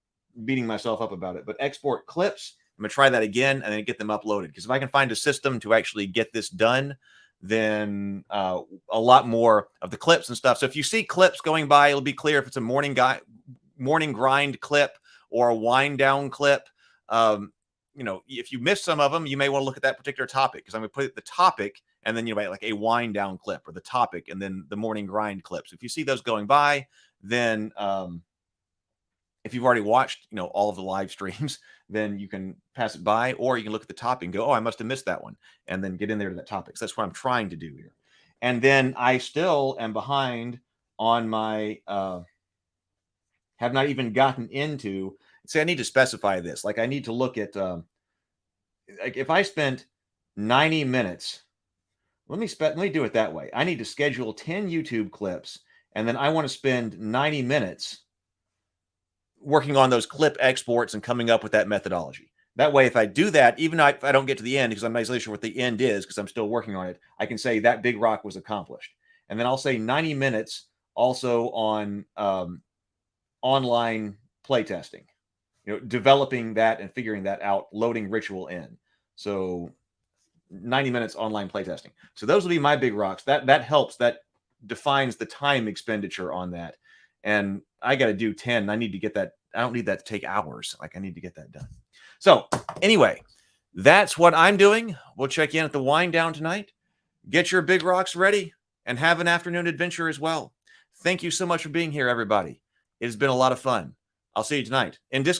beating myself up about it, but export clips, I'm going to try that again and then get them uploaded. Because if I can find a system to actually get this done, then a lot more of the clips and stuff. So if you see clips going by, it'll be clear if it's a morning grind clip or a wind down clip. If you miss some of them, you may want to look at that particular topic because I'm going to put the topic and then, like a wind down clip or the topic and then the morning grind clips. If you see those going by, then if you've already watched, all of the live streams, then you can pass it by, or you can look at the topic and go, I must have missed that one, and then get in there to that topic. So that's what I'm trying to do here. And then I still am behind on my, have not even gotten into, I need to specify this. Like I need to look at, like if I spent 90 minutes, let me do it that way. I need to schedule 10 YouTube clips, and then I want to spend 90 minutes working on those clip exports and coming up with that methodology. That way, if I do that, even if I don't get to the end, because I'm not exactly sure what the end is, because I'm still working on it, I can say that big rock was accomplished. And then I'll say 90 minutes also on online playtesting, developing that and figuring that out, loading ritual in. So 90 minutes online playtesting. So those will be my big rocks. That helps. That defines the time expenditure on that. And I got to do 10. I need to get that. I don't need that to take hours. Like, I need to get that done. So anyway, that's what I'm doing. We'll check in at the wind down tonight. Get your big rocks ready and have an afternoon adventure as well. Thank you so much for being here, everybody. It has been a lot of fun. I'll see you tonight in Discord.